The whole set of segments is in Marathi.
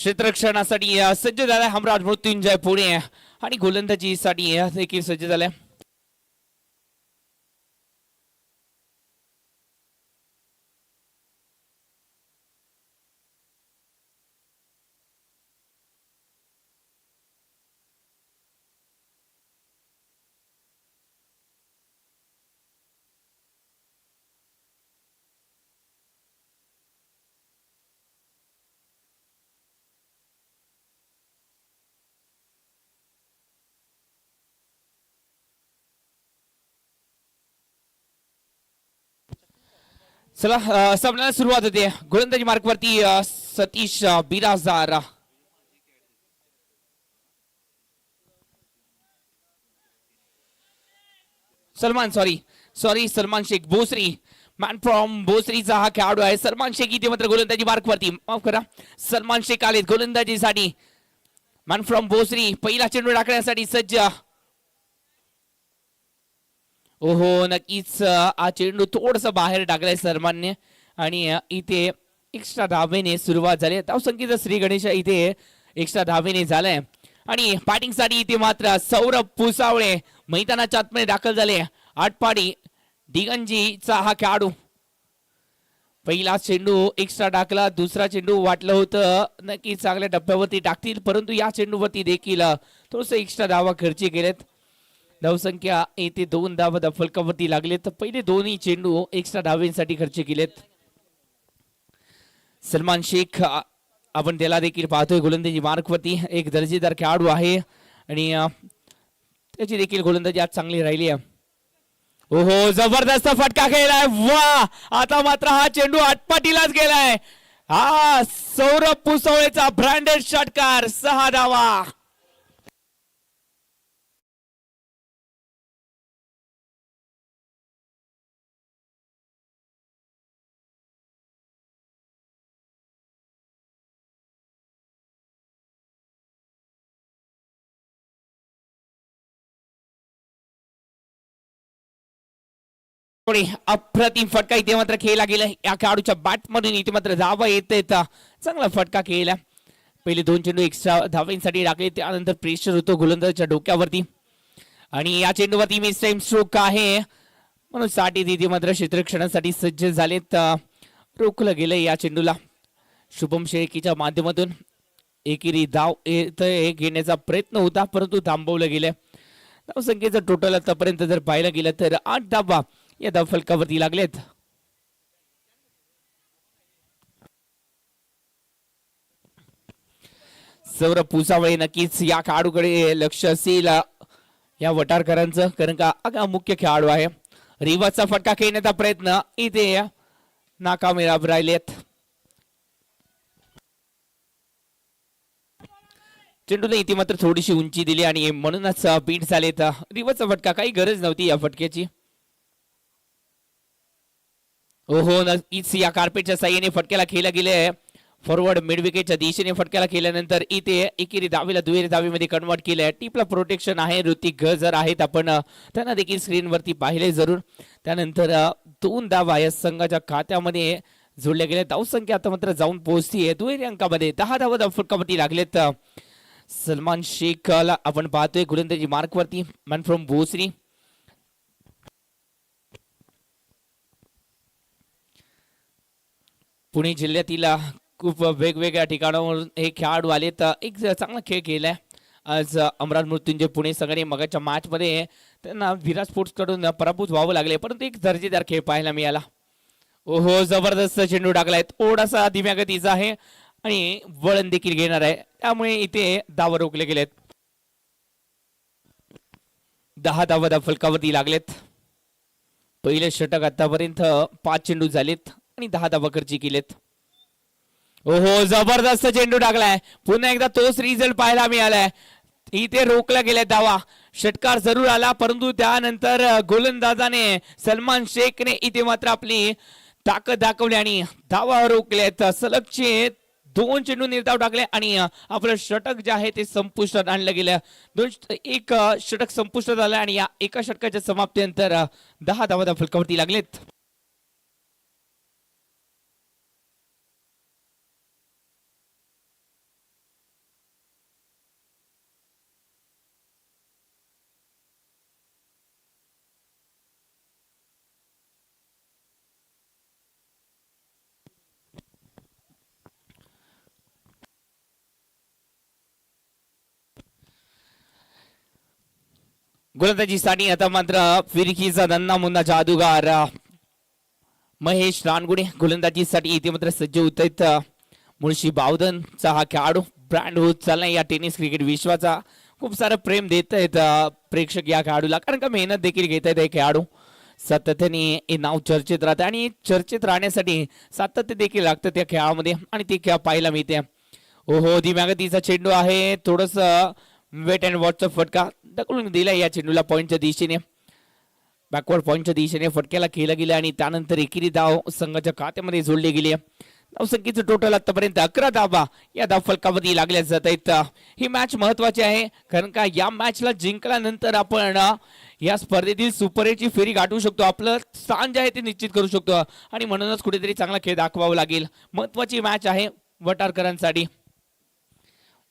क्षेत्ररक्षणासाठी सज्ज झालाय हमराज मृत्युंजय पुणे आणि गोलंदाजीसाठी देखील सज्ज झालाय. चला सामन्याला सुरुवात होते. गोलंदाजी मार्कवरती सतीश बिराजदार, सलमान शेख भोसरी, मॅन फ्रॉम भोसरीचा हा खेळाडू आहे. सलमान शेख इथे मात्र गोलंदाजी मार्कवरती, माफ करा, सलमान शेख आले गोलंदाजीसाठी. मॅन फ्रॉम भोसरी पहिला चेंडू टाकण्यासाठी सज्ज. ओहो, नक्कीच हा चेंडू थोडस बाहेर टाकलाय सलमानने आणि इथे एक्स्ट्रा धावेने सुरुवात झाली. धावसंख्येचा श्री गणेश इथे एक्स्ट्रा धावेने झालाय आणि बॅटिंगसाठी इथे मात्र सौरभ पुसावळे मैदानाच्या आतमध्ये दाखल झाले. आटपाडी दिगंजीचा हा खेळाडू पहिला चेंडू एक्स्ट्रा टाकला. दुसरा चेंडू वाटलं होतं नक्कीच चांगल्या टप्प्यावरती टाकतील, परंतु या चेंडूवरती देखील थोडस एक्स्ट्रा धावा खर्ची केलेत. धावसंख्या येथे 2 धावा फलकावरती लागले, तर पहिले दोन्ही चेंडू एक्स्ट्रा धावेसाठी खर्च केलेत. सलमान शेख आपण त्याला देखील पाहतोय गोलंदाजी मार्कवरती. एक दर्जेदार खेळाडू आहे आणि त्याची देखील गोलंदाजी आज चांगली राहिली आहे. ओहो, जबरदस्त फटका खेळलाय. वा, आता मात्र हा चेंडू आटपाटीलाच गेलाय. हा सौरभ पुसवळेचा ब्रँडेड षटकार, 6 धावा. अप्रतिम फटका इथे मात्र खेळला गेला. या खेळाडूच्या बॅट मधून इथे मात्र धावा येत चांगला फटका खेळला. पहिले 2 चेंडू एक्स्ट्रा धावांसाठी टाकले, त्यानंतर प्रेशर होतो गोलंदाजाच्या डोक्यावरती आणि या चेंडूवरती मिस टाइम स्ट्रोक आहे म्हणून साठी इथे मात्र क्षेत्ररक्षणासाठी सज्ज झालेत. रोखलं गेलं या चेंडूला. शुभम शेळकेच्या माध्यमातून एकेरी धाव घेण्याचा प्रयत्न होता, परंतु थांबवलं गेलं. धावसंख्येचं टोटल आतापर्यंत जर पाहिलं गेलं तर 8 धावा या धाव फलकावरती लागलेत. सौरभ पुसावळे नक्कीच या खेळाडूकडे लक्ष असेल या वटारकरांचं, कारण का मुख्य खेळाडू आहे. रिवर्सचा फटका खेळण्याचा प्रयत्न इथे नाकामयाब राहिलेत. चेंडूला इथे मात्र थोडीशी उंची दिली आणि म्हणूनच बीट झालेत. रिवर्सचा फटका, काही गरज नव्हती या फटक्याची. ओहो, नक्कीच या कार्पेटच्या साह्याने फटक्याला खेळला गेले. फॉरवर्ड मिड विकेटच्या दिशेने फटक्याला केल्यानंतर इथे एकेरी धावेला दुहेरी धावेमध्ये कन्वर्ट केलंय. टिपला प्रोटेक्शन आहे, ऋतिक गजर आहेत, आपण त्यांना देखील स्क्रीनवरती पाहिले जरूर. त्यानंतर 2 धावा या संघाच्या खात्यामध्ये जोडल्या गेल्या. धावसंख्या आता मात्र जाऊन पोहोचतीये दुहेरी अंकामध्ये. 10 धावा फटकावरती लागलेत. सलमान शेखला आपण पाहतोय गोलंदाजी मार्कवरती, मॅन फ्रॉम भोसरी. पुणे जिल्ह्यातील खूप वेगवेगळ्या ठिकाणावरून हे खेळाडू आले, तर एक चांगला खेळ केलाय आज. अमराज मृत्युंजय पुणे संघाने मगाच्या मॅच मध्ये त्यांना विराट स्पोर्ट्स कडून पराभूत व्हावं लागले, परंतु एक दर्जेदार खेळ पाहायला मिळाला. ओहो, जबरदस्त चेंडू टाकलाय. थोडासा धीम्या गतीचा आहे आणि वळण देखील घेणार आहे, त्यामुळे इथे धावा रोखले गेलेत. 10 धावा फलकावरती लागलेत. पहिले षटक आतापर्यंत 5 चेंडू झालेत आणि 10 धावा खर्ची केलेत. ओहो, जबरदस्त चेंडू टाकलाय. पुन्हा एकदा तोच रिझल्ट पाहायला मिळालाय. इथे रोखला गेलाय धावा. षटकार जरूर आला, परंतु त्यानंतर गोलंदाजाने सलमान शेखने इथे मात्र आपली ताकद दाखवली आणि धावा रोखल्यात. सलगचे 2 चेंडू निर्धाव टाकले आणि आपलं षटक जे आहे ते संपुष्टात आणलं गेलं. एक षटक संपुष्टात झालं आणि या एका षटकाच्या समाप्तीनंतर 10 धावा फलकावरती लागलेत. गोलंदाजीसाठी आता मात्र फिरकीचा दन्ना मुन्ना जादूगार महेश रानगुडे गोलंदाजीसाठी इथे मात्र सज्ज होत आहेत. मुळशी बावधनचा हा खेळाडू ब्रँड होत चाललाय या टेनिस क्रिकेट विश्वाचा. खूप सारं प्रेम देत आहेत प्रेक्षक या खेळाडूला, कारण का मेहनत देखील घेत आहेत हे खेळाडू. सातत्याने हे नाव चर्चेत राहतं आणि चर्चेत राहण्यासाठी सातत्य देखील लागतं त्या खेळामध्ये आणि ती खेळ पाहायला मिळते. ओहो, धीम्या गतीचा चेंडू आहे, थोडस वेट अँड वॉचचा फटका ढकलून दिला या चेंडूला पॉईंटच्या दिशेने, बॅकवर्ड पॉईंटच्या दिशेने फटक्याला केलं गेलं आणि त्यानंतर एकेरी धाव संघाच्या खात्यामध्ये जोडले गेले. धावसंख्येचं टोटल आतापर्यंत 11 धावा या धाव फलकावरती लागल्या जात आहेत. ही मॅच महत्वाची आहे, कारण का या मॅचला जिंकल्यानंतर आपण या स्पर्धेतील सुपर 8 ची फेरी गाठवू शकतो, आपलं स्थान जे आहे ते निश्चित करू शकतो आणि म्हणूनच कुठेतरी चांगला खेळ दाखवावा लागेल. महत्वाची मॅच आहे वटारकरांसाठी.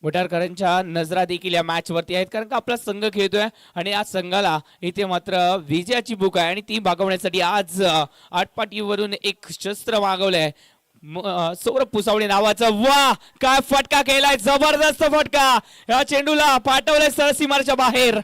वटारकरांच्या नजरा देखील या मॅच वरती आहेत, कारण का आपला संघ खेळतोय आणि या संघाला इथे मात्र विजयाची भूक आहे आणि ती भागवण्यासाठी आज आटपाटीवरून एक शस्त्र मागवलंय. सौरभ पुसावळे नावाचा. वा, काय फटका केलाय, जबरदस्त फटका, या चेंडूला पाठवलंय सरसीमाच्या बाहेर.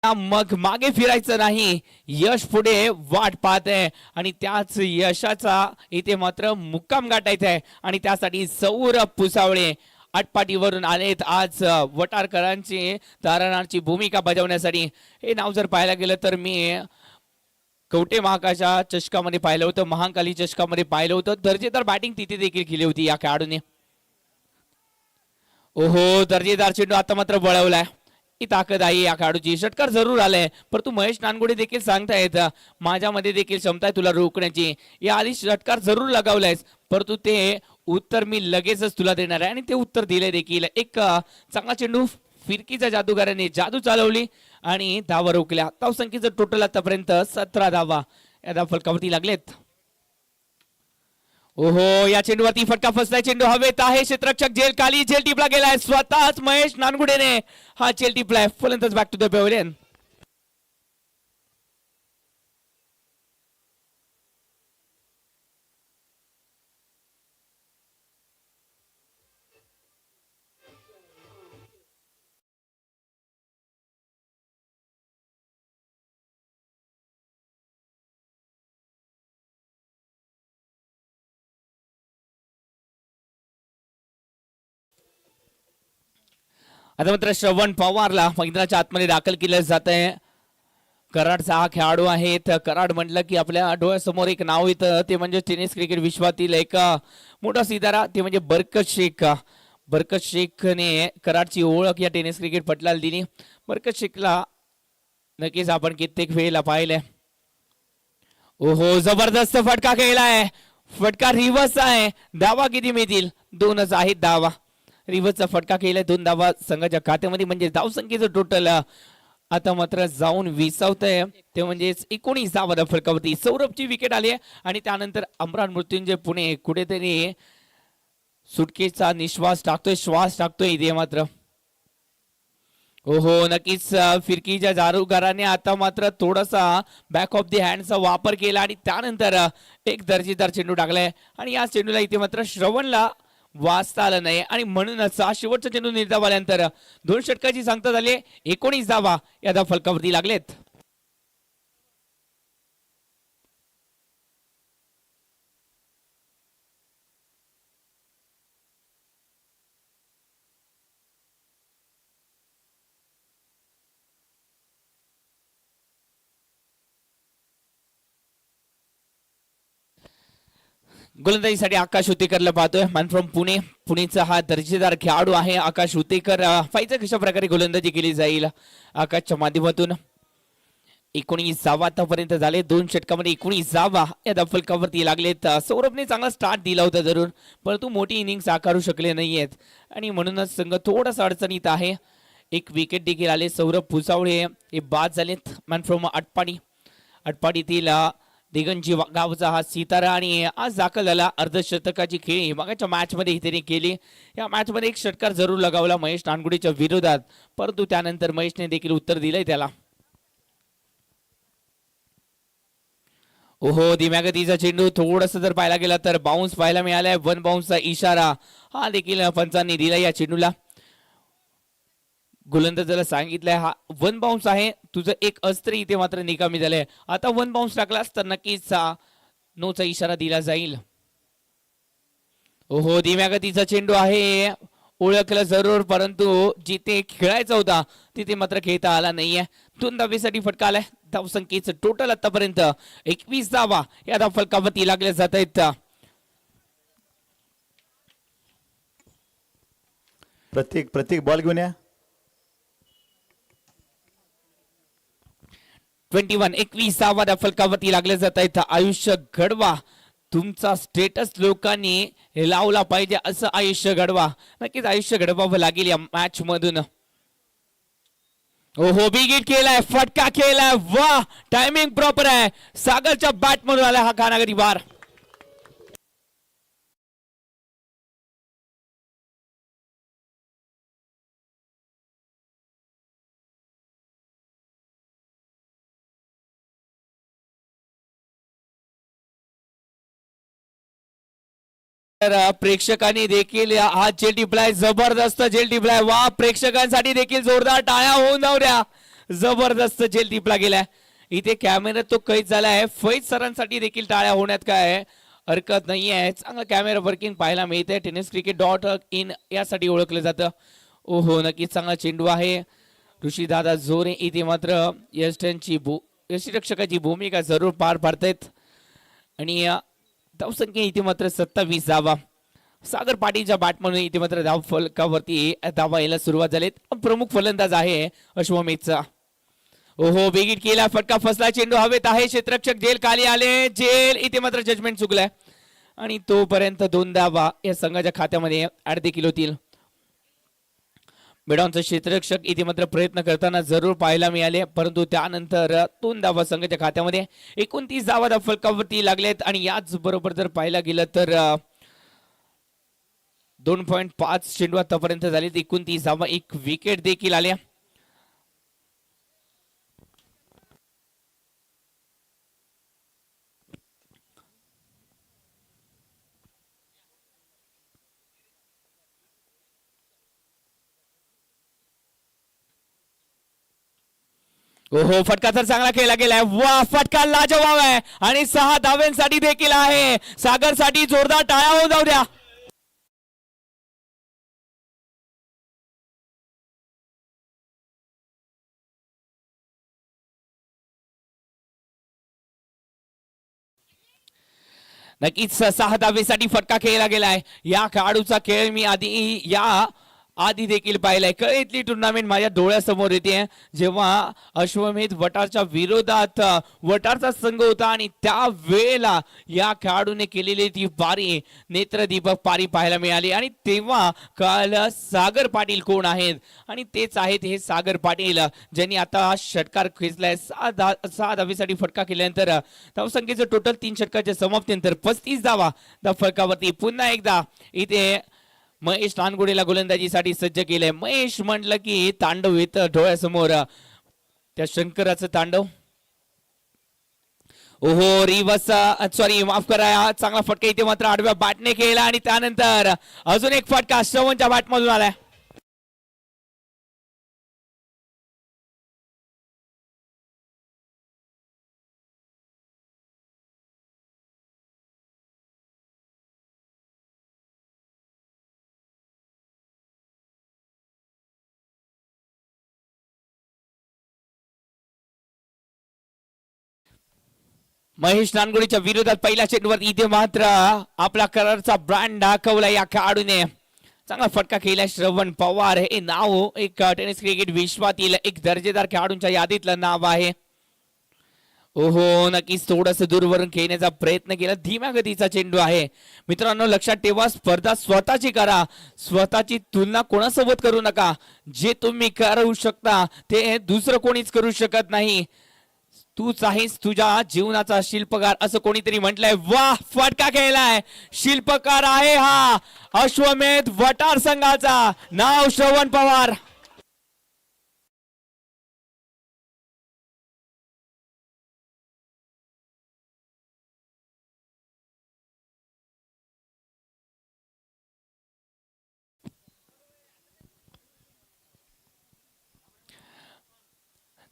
मग मागे फिरायचं नाही, यश पुढे वाट पाहत आहे आणि त्याच यशाचा इथे मात्र मुक्काम गाठायचा आहे आणि त्यासाठी सौरभ पुसावळे आटपाटीवरून आलेत आज वटारकरांची तारणाची भूमिका बजावण्यासाठी. हे नाव जर पाहायला गेलं तर मी कवटे महाकाशा चषकामध्ये पाहिलं होतं, महाकाली चषकामध्ये पाहिलं होतं. दर्जेदार बॅटिंग तिथे देखील केली होती या खेळाडूने. ओहो, दर्जेदार चेंडू आता मात्र बळवलाय. ही ताकद आहे या खेळाडूची. षटकार जरूर आलाय, परंतु महेश नानगुडे देखील सांगतायत माझ्यामध्ये देखील क्षमता आहे तुला रोखण्याची. या आधी षटकार जरूर लगावलायस, परंतु ते उत्तर मी लगेचच तुला देणार आहे आणि ते उत्तर दिले देखील. एक चांगला चेंडू फिरकीच्या जादूगाराने जादू चालवली आणि धावा रोखल्या. धावसंख्येचं टोटल आतापर्यंत 17 धावा या धाव फलकावरती लागलेत. ओहो, या चेंडूवरती फटका फसलाय, चेंडू हवेत आहे, क्षेत्ररक्षक झेल खाली, झेल टिपला गेलाय, स्वतःच महेश नानगुडेने हा झेल टिपलाय. फलंदाज बॅक टू द पॅव्हलियन. आता मात्र श्रवण पवारला मैदानाच्या आतमध्ये दाखल केलं जात आहे. कराडचा हा खेळाडू आहे. कराड म्हटलं की आपल्या डोळ्यासमोर एक नाव येतं, ते म्हणजे टेनिस क्रिकेट विश्वातील एक मोठा सितारा, ते म्हणजे बरकत शेख. बरकत शेखने कराडची ओळख या टेनिस क्रिकेट पटलाला दिली. बरकत शेखला नक्कीच आपण कित्येक वेळेला पाहिलंय. ओहो, जबरदस्त फटका खेळलाय, फटका रिव्हर्स आहे. धावा किती मिळतील? 2च आहेत धावा. रिव्हर्सचा फटका केलाय, 2 धावा संघाच्या खात्यामध्ये, म्हणजे धावसंख्येचं टोटल आता मात्र जाऊन विसावतंय, ते म्हणजे 19 धावा फलकावरती. सौरभची विकेट आली आहे आणि त्यानंतर अमरान मृत्युंजय पुणे कुठेतरी सुटकेचा निश्वास टाकतोय, श्वास टाकतोय इथे मात्र. ओहो, नक्कीच फिरकीच्या जादूगाराने आता मात्र थोडासा बॅक ऑफ दी हँडचा वापर केला आणि त्यानंतर एक दर्जेदार चेंडू टाकलाय आणि या चेंडूला इथे मात्र श्रवणला वाचता आलं नाही आणि म्हणूनच शेवटचा चेंडू निर्धाव आल्यानंतर 2 षटकाची सांगता झाली. 19 धावा या धाव फलकावरती लागलेत. गोलंदाजीसाठी आकाश उतेकरला पाहतोय, मॅन फ्रॉम पुणे. पुणेचा हा दर्जेदार खेळाडू आहे आकाश उतेकर. फायचं कशा प्रकारे गोलंदाजी केली जाईल आकाशच्या माध्यमातून. 19 धावा आतापर्यंत झाले, 2 षटकामध्ये 19 धावा या धाव फलकावरती लागलेत. सौरभने चांगला स्टार्ट दिला होता जरूर, परंतु मोठी इनिंग आकारू शकले नाहीयेत आणि म्हणूनच संघ थोडासा अडचणीत आहे. एक विकेट देखील आले. सौरभ पुसावळे हे बाद झालेत, मॅन फ्रॉम आटपाडी. आटपाडीतील दिगंजी गावचा हा सितारा आणि आज दाखल झाला अर्धशतकाची खेळी मागाच्या मॅच मध्ये त्याने केली. या मॅच मध्ये एक षटकार जरूर लगावला महेश नानगुडेच्या विरोधात, परंतु त्यानंतर महेशने देखील उत्तर दिलंय त्याला. ओहो धीम्या गतीचा चेंडू थोडस जर पाहायला गेला तर बाउन्स पाहायला मिळालाय. वन बाउन्सचा इशारा हा देखील पंचांनी दिला या चेंडूला. गोलंदाजाला सांगितलंय हा वन बाउन्स आहे, तुझं एक अस्त्र इथे मात्र निकामी झालंय. आता वन बाउन्स टाकलास तर नक्कीच नोचा इशारा दिला जाईल. ओहो धीम्या गतीचा चेंडू आहे, ओळखलं जरूर, परंतु जिथे खेळायचा होता तिथे मात्र खेळता आला नाहीये. 2 धावेसाठी फटका आलाय. धावसंख्येचं टोटल आतापर्यंत 21 धावा या धाव फलकावरती लागल्या जात आहेत. प्रत्येक बॉल घेऊन या. 21 धावा त्या फलकावरती लागल्या जात आहेत. आयुष्य घडवा, तुमचा स्टेटस लोकांनी हे लावला पाहिजे असं आयुष्य घडवा. नक्कीच आयुष्य घडवावं लागेल या मॅच मधून. ओहो बिग हिट केलाय, फटका केलाय, वा टायमिंग प्रॉपर आहे. सागरच्या बॅट मधून आला हा कानागरी बार. प्रेक्षकांनी देखील हा जेल टिपलाय, जबरदस्त जेल टिपलाय. वा प्रेक्षकांसाठी देखील जोरदार टाळ्या होऊन जाऊ द्या. जबरदस्त जेल टिपला गेलाय. इथे कॅमेरा तो कैद झालाय. फैज सरांसाठी देखील टाळ्या होण्यात काय हरकत नाहीये. चांगलं कॅमेरा वर्किंग पाहायला मिळते. tenniscricket.in यासाठी ओळखलं जातं. ओहो नक्कीच चांगला चेंडू आहे. ऋषी दादा जोरे इथे मात्र यष्टिरक्षकाची भूमिका जरूर पार पाडतायत आणि धावसंख्या इथे मात्र 27 धावा. सागर पाटीलच्या बॅट म्हणून इथे मात्र धाव फलकावरती धावा यायला सुरुवात झाली. प्रमुख फलंदाज आहे अश्वमेधचा. ओहो बेगीट केला, फटका फसला, चेंडू हवेत आहे, क्षेत्ररक्षक जेल खाली आले. जेल इथे मात्र जजमेंट चुकलाय आणि तोपर्यंत 2 धावा या संघाच्या खात्यामध्ये ऍड देखील होतील. बेडॉनचा क्षेत्ररक्षक इथे मात्र प्रयत्न करताना जरूर पाहायला मिळाले, परंतु त्यानंतर 2 धावा संघाच्या खात्यामध्ये. 29 धावा धाव फलकावरती लागलेत आणि याच बरोबर जर पाहायला गेलं तर 2.5 चेंडू आतापर्यंत झाले. 29 धावा, 1 विकेट देखील आल्या. ओहो फटका तर चांगला खेळला गेलाय. वा फटका लाजवाब आहे आणि 6 धाव्यांसाठी देखील आहे. सागरसाठी जोरदार टाळ्या होऊन जाऊ द्या. नक्कीच 6 धावेसाठी फटका खेळला गेलाय. या खेळाडूचा खेळ मी आधी देखील पाहिलाय. कळीतली टुर्नामेंट माझ्या डोळ्यासमोर येते जेव्हा अश्वमेध वटारच्या विरोधात वटारचा संघ होता आणि त्या वेळेला या खेळाडूने केलेली ती पारी नेत्रदीपक पारी पाहायला मिळाली आणि तेव्हा कळलं सागर पाटील कोण आहेत आणि तेच आहेत हे सागर पाटील ज्यांनी आता षटकार खेचलाय. 6 धावेसाठी फटका केल्यानंतर धावसंख्येचं टोटल 3 षटकाच्या समाप्तीनंतर 35 धावा धाव फलकावरती. पुन्हा एकदा इथे महेश नानगुडेला गोलंदाजीसाठी सज्ज केलंय. महेश म्हटलं की तांडव येतं डोळ्यासमोर, त्या शंकराचं तांडव. ओहो रिवर्स सॉरी माफ करा, चांगला फटका इथे मात्र आडव्या बॅटने खेळला आणि त्यानंतर अजून एक फटका श्रवणच्या बॅट मधून आलाय. महेश नानगुडेच्या विरोधात पहिल्या चेंडूवर इथे मात्र आपला करारचा ब्रँड दाखवला या खेळाडूने. चांगला फटका केला. श्रवण पवार हे नाव एक टेनिस क्रिकेट विश्वातील एक दर्जेदार खेळाडूंच्या यादीतलं नाव आहे. ओहो नक्कीच थोडस दूरवरून खेळण्याचा प्रयत्न केला. धीम्या गतीचा चेंडू आहे. मित्रांनो लक्षात ठेवा, स्पर्धा स्वतःची करा, स्वतःची तुलना कोणासोबत करू नका. जे तुम्ही करू शकता ते दुसरं कोणीच करू शकत नाही. तूच आहेस तुझ्या जीवनाचा शिल्पकार असं कोणीतरी म्हटलंय. वाह, फटका खेळलाय. शिल्पकार आहे हा अश्वमेध वटार संघाचा. नाव श्रवण पवार.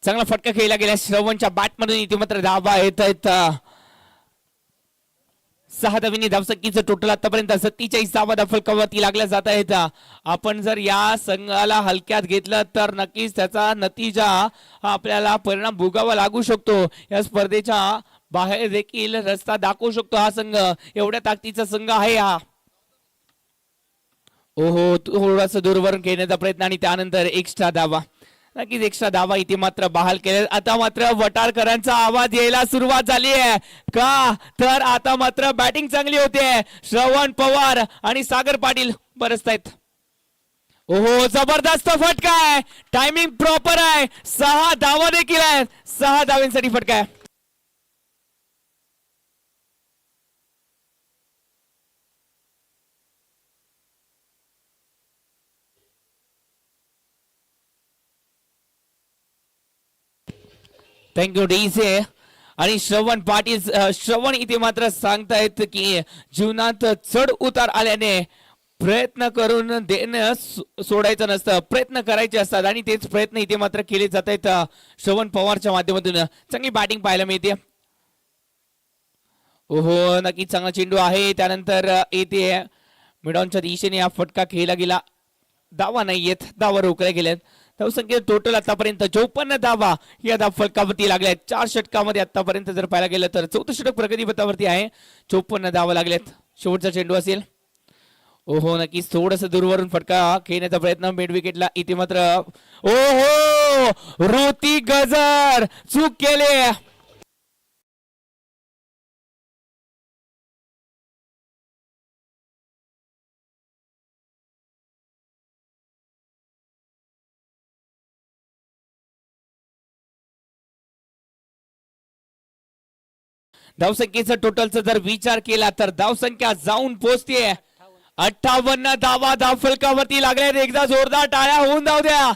चांगला फटका खेळला गेला श्रवणच्या बॅटमधून. इथे मात्र धाबा येत आहेत. 6 धावांनी धावसंख्येचं टोटल आतापर्यंत 47 धावा फलकावरती लागल्या जात आहेत. आपण जर या संघाला हलक्यात घेतलं तर नक्कीच त्याचा नतीजा आपल्याला परिणाम भोगावा लागू शकतो. या स्पर्धेच्या बाहेर देखील रस्ता दाखवू शकतो हा संघ. एवढ्या ताकदीचा संघ आहे हा. ओहो, थोडासा दूरवरून खेळण्याचा प्रयत्न आणि त्यानंतर एक्स्ट्रा धावा. नक्कीच एक्स्ट्रा धावा इथे मात्र बहाल केले. आता मात्र वटारकरांचा आवाज यायला सुरुवात झाली आहे. का तर आता मात्र बॅटिंग चांगली होते. श्रवण पवार आणि सागर पाटील बरसतायत. ओहो, जबरदस्त फटका आहे. टायमिंग प्रॉपर आहे. 6 धावा देखील आहेत. 6 धावांसाठी फटका आहे. Thank you DJ. आणि श्रवण पाटील श्रवण इथे मात्र सांगतायत की जीवनात चढ उतार आल्याने प्रयत्न करून देणं सोडायचं नसतं, प्रयत्न करायचे असतात आणि तेच प्रयत्न इथे मात्र केले जात आहेत. श्रवण पवारच्या माध्यमातून चांगली बॅटिंग पाहायला मिळते. ओहो, नक्की चांगला चेंडू आहे. त्यानंतर इथे मिडॉनच्या दिशेने हा फटका खेळला गेला. धावा नाहीयेत, धावा रोखल्या गेल्यात. धावसंख्या टोटल आतापर्यंत 54 धावा या धाव फलकावरती लागल्यात. 4 षटकामध्ये आतापर्यंत जर पाहायला गेलं तर 4थं षटक प्रगती पथावरती आहे. 54 धावा लागल्यात. शेवटचा चेंडू असेल. ओहो, नक्कीच थोडस दूरवरून फटका खेळण्याचा प्रयत्न मिड विकेटला. इथे मात्र ओहो, ऋतिक गजर चूक केले. धावसंख्येचा टोटलचा जर विचार केला तर धावसंख्या जाऊन पोहोचते 58 धावा धाव फलकावरती लागल्या. एकदा जोरदार टाळ्या होऊन जाऊ द्या.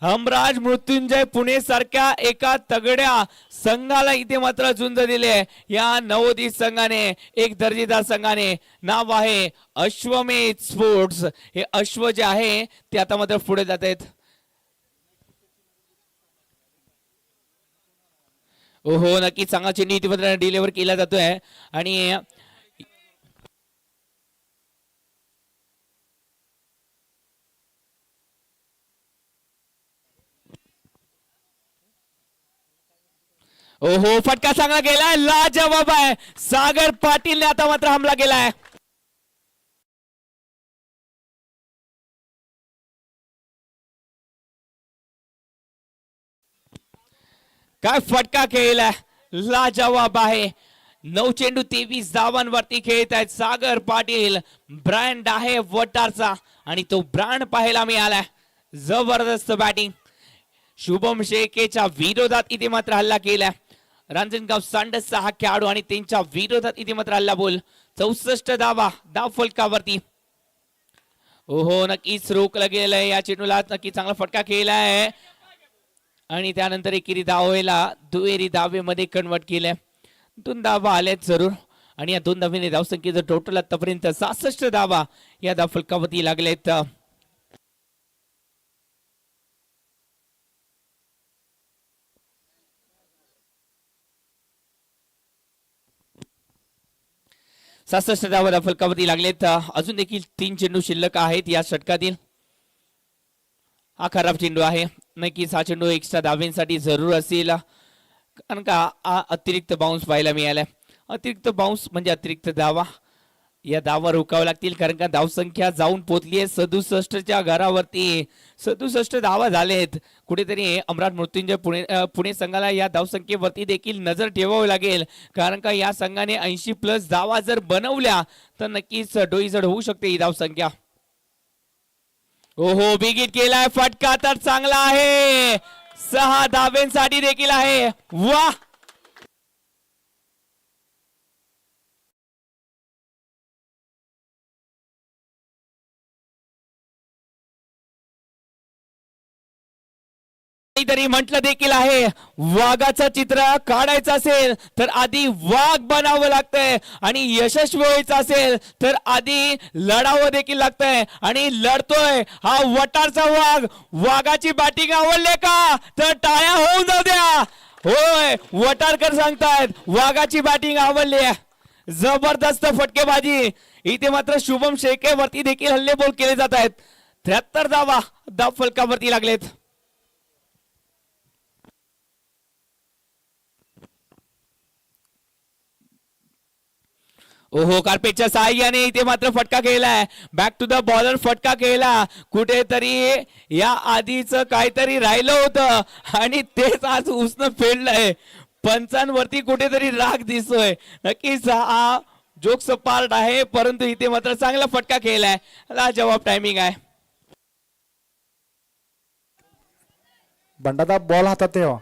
हमराज मृत्युंजय पुणे सारख्या एका तगड्या संघाला इथे मात्र झुंज दिले. या नवोदित संघाने, एक दर्जेदार संघाने. नाव आहे अश्वमेध स्पोर्ट्स. हे अश्व जे आहे ते आता मात्र पुढे जात आहेत. ओहो, नक्की चांगला चेंडू इथे मात्र डिलिव्हर केला जातोय. आणि ओहो, फटका चांगला गेलाय. लाजवाब आहे. सागर पाटीलने आता मात्र हमला केलाय. काय फटका खेळलाय. लाजवाब आहे. 9 चेंडू 23 धावांवरती खेळत आहेत सागर पाटील. ब्रँड आहे वटारचा आणि तो ब्रँड पाहायला मिळालाय. जबरदस्त बॅटिंग. शुभम शेखेच्या विरोधात इथे मात्र हल्ला केलाय. रांजणगाव सांडसचा हा खेळाडू आणि त्यांच्या विरोधात इथे मात्र हल्ला बोल. 64 धावा धाव फलकावरती. ओहो, नक्कीच रोखलं गेलंय या चेंडूला. नक्की चांगला फटका खेळलाय आणि त्यानंतर एकेरी धावेला दुहेरी धावेमध्ये कन्वर्ट केलंय. 2 धावा आल्यात जरूर आणि या 2 धावेने धावसंख्येचं टोटल आतापर्यंत 66 धावा या धाव फलकावरती लागलेत. सहासष्ट धावा फलकावरती लागलेत. अजून देखील 3 चेंडू शिल्लक आहेत या षटकातील. हा खराब चेंडू आहे. नक्कीच हा चेंडू एक्स्ट्रा धावेसाठी जरूर असेल, कारण का अतिरिक्त बाउन्स पाहायला मिळालाय. अतिरिक्त बाउन्स म्हणजे अतिरिक्त धावा. या धावा रोखाव्या लागतील, कारण का धावसंख्या जाऊन पोहोचली आहे 67च्या घरावरती. 67 धावा झालेत. कुठेतरी सम्राट मृत्युंजय पुणे संघाला या धावसंख्येवरती देखील नजर ठेवावी लागेल, कारण का या संघाने 80+ धावा जर बनवल्या तर नक्कीच डोईजड होऊ शकते ही धावसंख्या. ओहो, बिग हिट केलाय. फटका तर चांगला आहे. 6 धाब्यांसाठी देखील आहे. वा तरी म्हटलं देखील आहे, वाघाचं चित्र काढायचं असेल तर आधी वाघ बनावं लागतंय आणि यशस्वी व्हायचं असेल तर आधी लढावं देखील लागतंय आणि लढतोय हा वटारचा वाघ. वाघाची बॅटिंग आवडले का तर टाळ्या होऊन जाऊ द्या. होय, वटारकर सांगतायत वाघाची बॅटिंग आवडली आहे. जबरदस्त फटकेबाजी इथे. मात्र शुभम शेखे वरती देखील हल्ले बोल केले जात आहेत. 73 धावा धाव फलकावरती लागलेत. ओहो, कार्पेटच्या साहाय्याने इथे मात्र फटका खेळलाय. बॅक टू द बॉलर फटका खेळला. कुठेतरी या आधीच काहीतरी राहिलं होतं आणि तेच आज उसनं फेडलंय. पंचांवरती कुठेतरी राग दिसतोय. नक्कीच हा जोक्स पार्ट आहे, परंतु इथे मात्र चांगला फटका खेळलाय. लाजवाब टायमिंग आहे. बंडादा बॉल हातात ठेवा.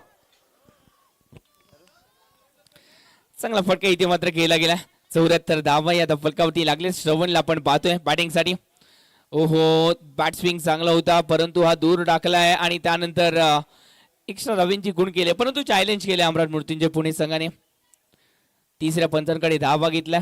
चांगला फटका इथे मात्र केला गेला. 74 धावा या फलकावरती लागले. श्रवणला आपण पाहतोय बॅटिंग साठी. ओहो, बॅट स्विंग चांगला होता, परंतु हा दूर टाकलाय आणि त्यानंतर एक्स्ट्रा रवींची गुण केले, परंतु चॅलेंज केले अमराट मृत्युंजय पुणे संघाने. तिसऱ्या पंचांकडे धावा घेतल्या.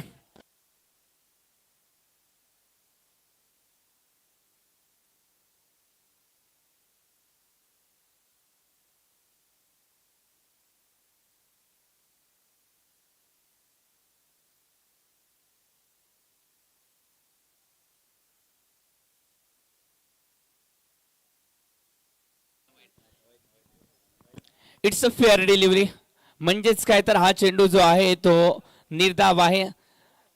It's a fair delivery. म्हणजेच काय तर हा चेंडू जो आहे तो निर्धाव आहे.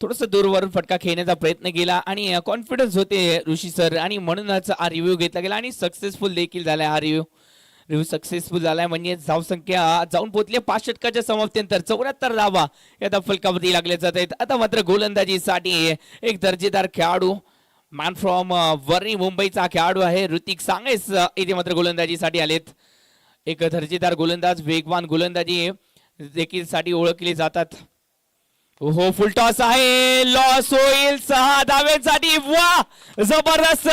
थोडस दूरवरून फटका खेळण्याचा प्रयत्न केला आणि कॉन्फिडन्स होते ऋषी सर आणि म्हणूनच हा रिव्ह्यू घेतला गेला आणि सक्सेसफुल देखील झालाय. हा रिव्ह्यू सक्सेसफुल झालाय. म्हणजे धावसंख्या जाऊन पोहोचली 5 षटकाच्या समाप्तीनंतर. 74 धावा या फलकावरती लागले जात आहेत. आता मात्र गोलंदाजीसाठी एक दर्जेदार खेळाडू, मॅन फ्रॉम वरळी मुंबईचा खेळाडू आहे ऋतिक सांगेस इथे मात्र गोलंदाजीसाठी आलेत. एक दर्जेदार गोलंदाज, वेगवान गोलंदाजी देखील साठी ओळखले जातात. ओहो, फुल टॉस आहे, लॉस होईल 6 धाव्यांसाठी. वा, जबरदस्त.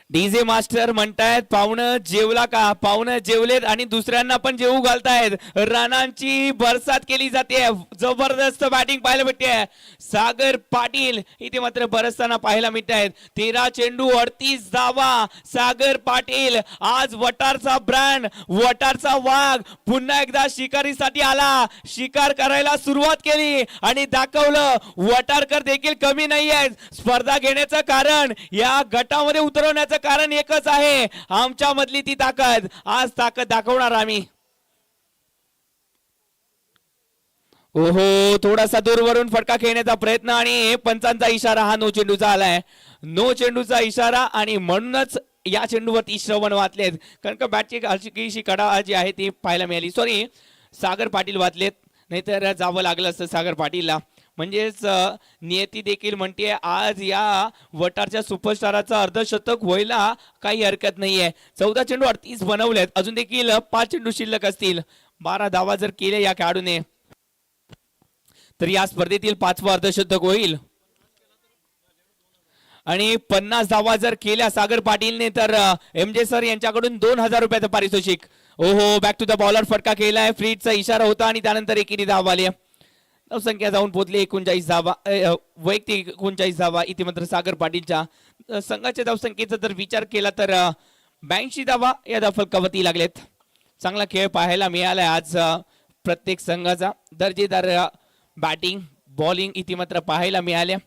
डीजे मास्टर म्हणतायत पाहुणं जेवला का. पाहुणं जेवलेत आणि दुसऱ्यांना पण जेवू घालतायत. रनांची बरसात केली जाते. जबरदस्त बॅटिंग पाहायला भेटते. सागर पाटील इथे मात्र बरसताना पाहायला मिळत आहेत. 13 चेंडू 38 धावा. सागर पाटील आज वटारचा ब्रँड, वटारचा वाघ पुन्हा एकदा शिकारीसाठी आला. शिकार करायला सुरुवात केली आणि दाखवलं वटारकर देखील कमी नाही आहेत. स्पर्धा घेण्याचं कारण, या गटामध्ये उतरवण्याचं कारण एकच आहे, आमच्या मधली ती ताकद. आज ताकद दाखवणार आम्ही. ओहो, थोडासा दूरवरून फटका खेळण्याचा प्रयत्न आणि पंचांचा इशारा हा नो चेंडूचा आलाय. नो चेंडूचा इशारा आणि म्हणूनच या चेंडूवरती श्रवण वाचलेत. कारण का बॅटची हलकीशी कडा जी आहे ती पाहायला मिळाली. सॉरी, सागर पाटील वाचलेत, नाहीतर जावं लागलं असतं सागर पाटीलला. म्हणजेच नियती देखील म्हणते आज या वटारच्या सुपरस्टाराचं अर्धशतक व्हायला काही हरकत नाहीये. 14 चेंडू 38 बनवलेत. अजून देखील 5 चेंडू शिल्लक असतील. 12 धावा जर केले या खेळाडूने तर या स्पर्धेतील 5वं अर्धशतक होईल. आणि 50 धावा जर केल्या सागर पाटीलने तर MJ सर यांच्याकडून 2000 रुपयाचं पारितोषिक. ओहो, बॅक टू द बॉलर फटका केलाय. फ्रीजचा इशारा होता आणि त्यानंतर एकेरी धाव आली. संख्या जाऊन पोहोचली 39 धावा. वैयक्तिक 39 धावा इथे मात्र सागर पाटीलच्या संघाच्या धावसंख्येचा जर विचार केला तर 82 धावा या फलकावरती लागलेत. चांगला खेळ पाहायला मिळालाय आज. प्रत्येक संघाचा दर्जेदार बॅटिंग, बॉलिंग इथे मात्र पाहायला मिळाल्या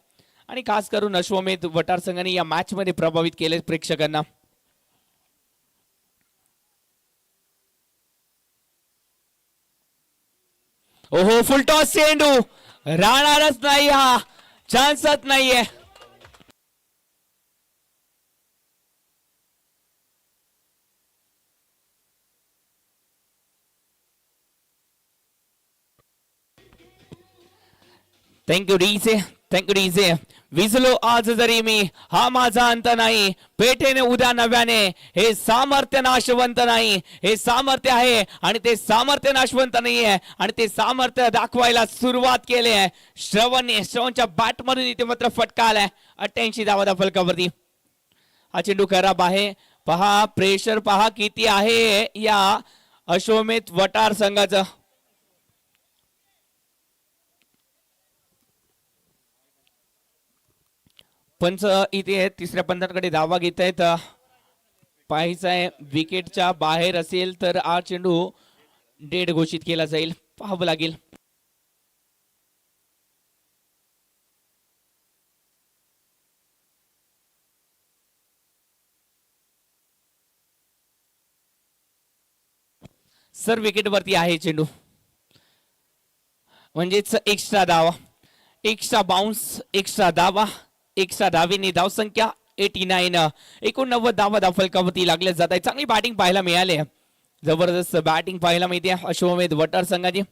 आणि खास करून अश्वमेध वटार संघाने या मॅच मध्ये प्रभावित केले प्रेक्षकांना. ओहो, फुल टॉस चेंडू राहणारच नाही, हा चान्सच नाहीये. Thank you DJ. Thank you DJ. विजलो आज जरी मी, हा माझा अंत नाही, पेठेने उद्या नव्याने, हे सामर्थ्य नाशवंत नाही, हे सामर्थ्य आहे आणि ते सामर्थ्य नाशवंत नाही आहे आणि ते सामर्थ्य दाखवायला सुरुवात केली आहे. श्रवणच्या बॅट मधून इथे मात्र फटका आलाय. 88 धावा फलकावरती. हा चेंडू खराब आहे. पहा प्रेशर पहा किती आहे या अश्वमेध वटार संघाचं. पंच इथे तिसऱ्या पंचांकडे धावा घेत आहेत. पाहायचं आहे विकेटच्या बाहेर असेल तर हा चेंडू डेड घोषित केला जाईल. पाहावं लागेल. सर विकेट वरती आहे चेंडू म्हणजेच एक्स्ट्रा धावा, एक्स्ट्रा बाउन्स, एक्स्ट्रा धावा, एक्स्ट्रा धावेने धावसंख्या 89. 89 धावा फलकावरती लागल्या जात आहे. चांगली बॅटिंग पाहायला मिळाली. जबरदस्त बॅटिंग पाहायला मिळते अश्वमेध वटार संघाची.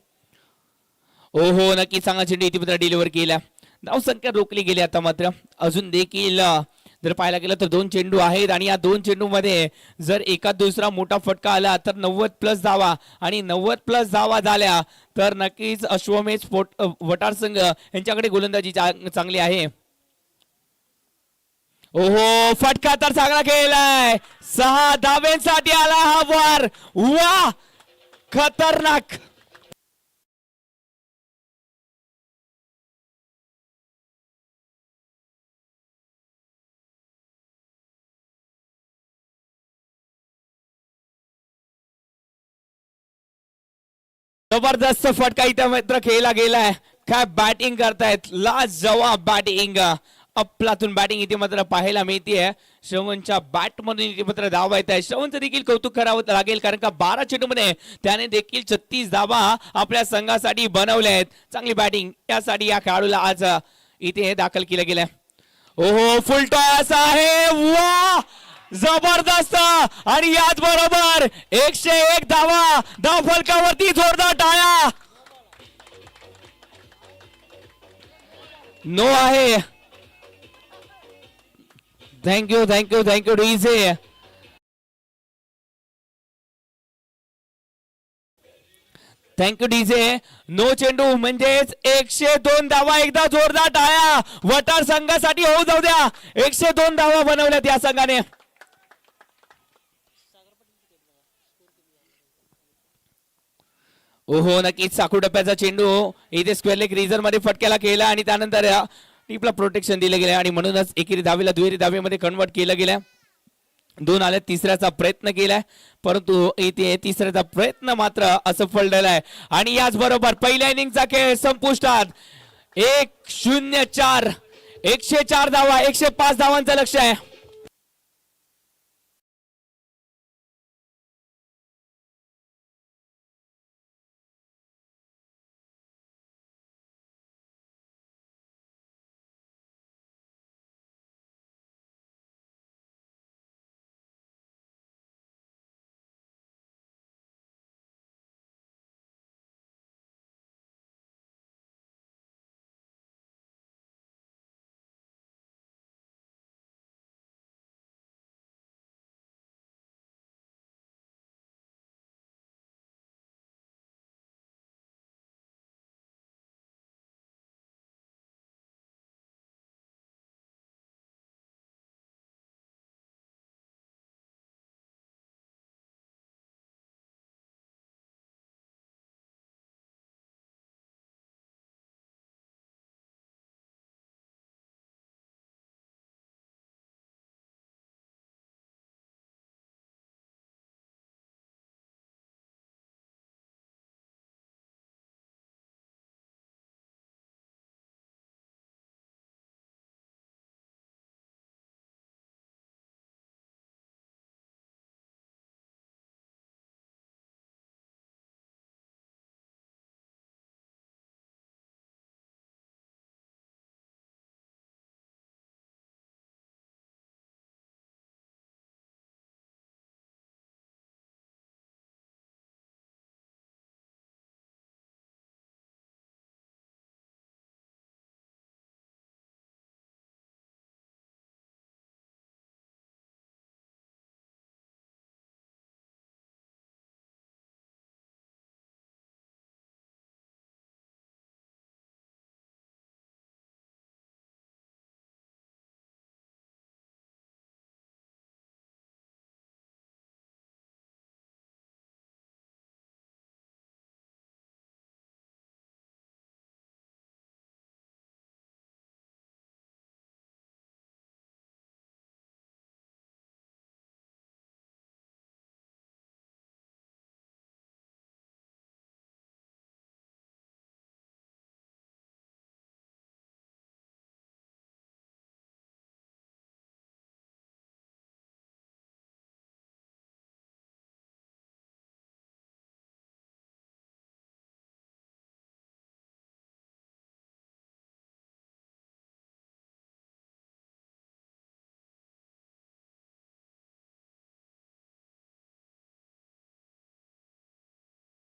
ओहो नक्की चांगला चेंडू इथे डिलिव्हर केला. धावसंख्या रोखली गेली. आता मात्र अजून देखील जर पाहायला गेलं तर 2 चेंडू आहेत आणि या 2 चेंडू मध्ये जर एका दुसरा मोठा फटका आला तर 90+ धावा आणि 90+ धावा झाल्या तर नक्कीच अश्वमेध वटार संघ यांच्याकडे गोलंदाजी चांगली आहे. ओहो फटका तर चांगला खेळलाय. 6 धाव्यांसाठी आला हा वार. वा खतरनाक. जबरदस्त फटका इथं मात्र खेळला गेलाय. काय बॅटिंग करतायत. लाजवाब बॅटिंग. अफलातून बॅटिंग इथे मात्र पाहायला मिळते. श्रवणच्या बॅट मधून इथे मात्र धावा येत आहे. श्रवणचं देखील कौतुक करावं लागेल कारण का 12 चेंडू मध्ये त्याने देखील 36 धावा आपल्या संघासाठी बनवल्या आहेत. चांगली बॅटिंग यासाठी या खेळाडूला आज इथे दाखल केलं गेलंय. ओहो फुल टॉस आहे. वा जबरदस्त आणि याच बरोबर 101 धावा धाव फलकावरती जोरदार टाळ्या. नो आहे. Thank you thank you thank you DJ. Thank you DJ. No चेंडू म्हणजेच 102 धावा. एकदा जोरदार टाळ्या वटार संघासाठी होऊ जाऊ द्या. 102 धावा बनवल्यात या संघाने. ओहो नक्कीच साखू टप्प्याचा चेंडू इथे स्क्वेअर लेग रिझर मध्ये फटक्याला केला आणि त्यानंतर टीपला प्रोटेक्शन दिलं गेलं आणि म्हणूनच एकेरी धावेला दुहेरी धावेमध्ये कन्वर्ट केलं गेलं. 2 आले. तिसऱ्याचा प्रयत्न केलाय परंतु इथे तिसऱ्याचा प्रयत्न मात्र असफल ठरलाय आणि याच बरोबर पहिल्या इनिंगचा खेळ संपुष्टात. 1-0-4 104 धावा 105 धावांचं लक्ष आहे.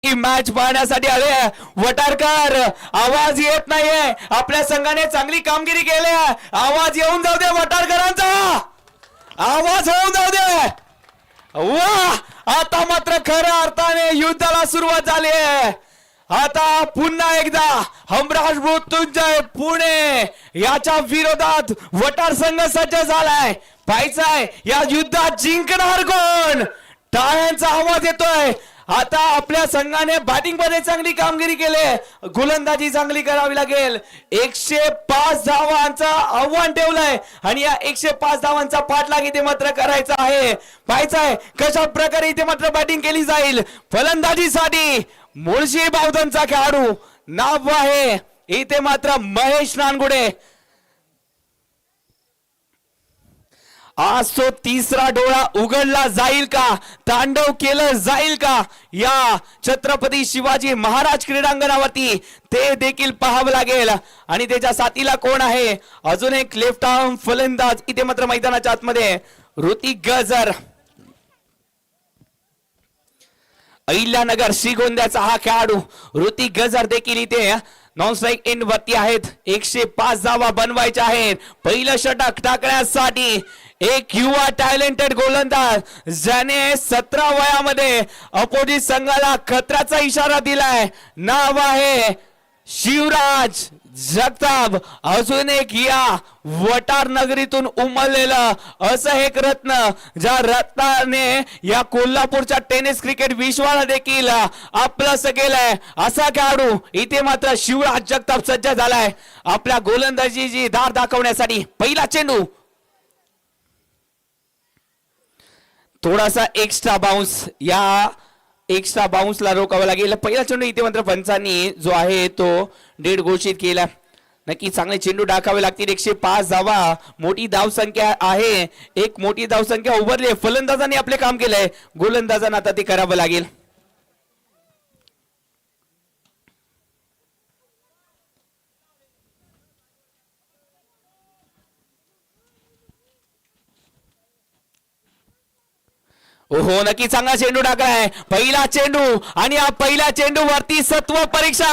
ही मॅच पाहण्यासाठी आले. वटारकर आवाज येत नाहीये. आपल्या संघाने चांगली कामगिरी केली आहे. आवाज येऊन जाऊ दे वटारकरांचा. आवाज होऊन जाऊ दे. वा आता मात्र खऱ्या अर्थाने युद्धाला सुरुवात झाली आहे. आता पुन्हा एकदा हमराज मृत्युंजय पुणे याच्या विरोधात वटार संघ सज्ज झालाय. पाहायचंय या युद्धात जिंकणार कोण. टाळ्यांचा आवाज येतोय. आता आपल्या संघाने बॅटिंग मध्ये चांगली कामगिरी केली. गोलंदाजी चांगली करावी लागेल. 105 धावांचं आव्हान ठेवलंय आणि या 105 धावांचा पाठलाग इथे मात्र करायचा आहे. पाहायचंय कशा प्रकारे इथे मात्र बॅटिंग केली जाईल. फलंदाजीसाठी मुळशी बावधनचा खेळाडू नाव आहे इथे मात्र महेश नानगुडे. आज तो तिसरा डोळा उघडला जाईल का. तांडव केलं जाईल का या छत्रपती शिवाजी महाराज क्रीडांगणावरती ते देखील पाहावं लागेल. आणि त्याच्या साथीला कोण आहे. अजून एक लेफ्ट आर्म फलंदाज इथे मात्र मैदानाच्या आतमध्ये ऋतिक गजर. अहिल्यानगर श्रीगोंद्याचा हा खेळाडू ऋतिक गजर देखील इथे नॉन स्ट्राईक एंड वरती आहेत. 105 धावा बनवायच्या आहेत. पहिलं षटक टाकण्यासाठी एक युवा टॅलेंटेड गोलंदाज ज्याने 17 वयामध्ये अपोजिट संघाला खतऱ्याचा इशारा दिलाय. नाव आहे शिवराज जगताप. अजून एक या वटार नगरीतून उमललेलं असं एक रत्न ज्या रत्नाने या कोल्हापूरच्या टेनिस क्रिकेट विश्वाला देखील आपलंसं केलंय असा खेळाडू इथे मात्र शिवराज जगताप सज्ज झालाय आपल्या गोलंदाजीची धार दाखवण्यासाठी. पहिला चेंडू थोडासा एक्स्ट्रा बाउन्स. या एक्स्ट्रा बाउन्सला रोकावं लागेल. पहिला चेंडू इथे मात्र पंचांनी जो आहे तो डेड घोषित केला. नक्की चांगले चेंडू टाकावे लागतील. 105 धावा मोठी धावसंख्या आहे. एक मोठी धावसंख्या उभारली. फलंदाजांनी आपले काम केलंय. गोलंदाजांना आता ते करावं लागेल. ओहो नक्की चांगला चेंडू टाकलाय. पहिला चेंडू आणि या पहिल्या चेंडू वरती सत्व परीक्षा.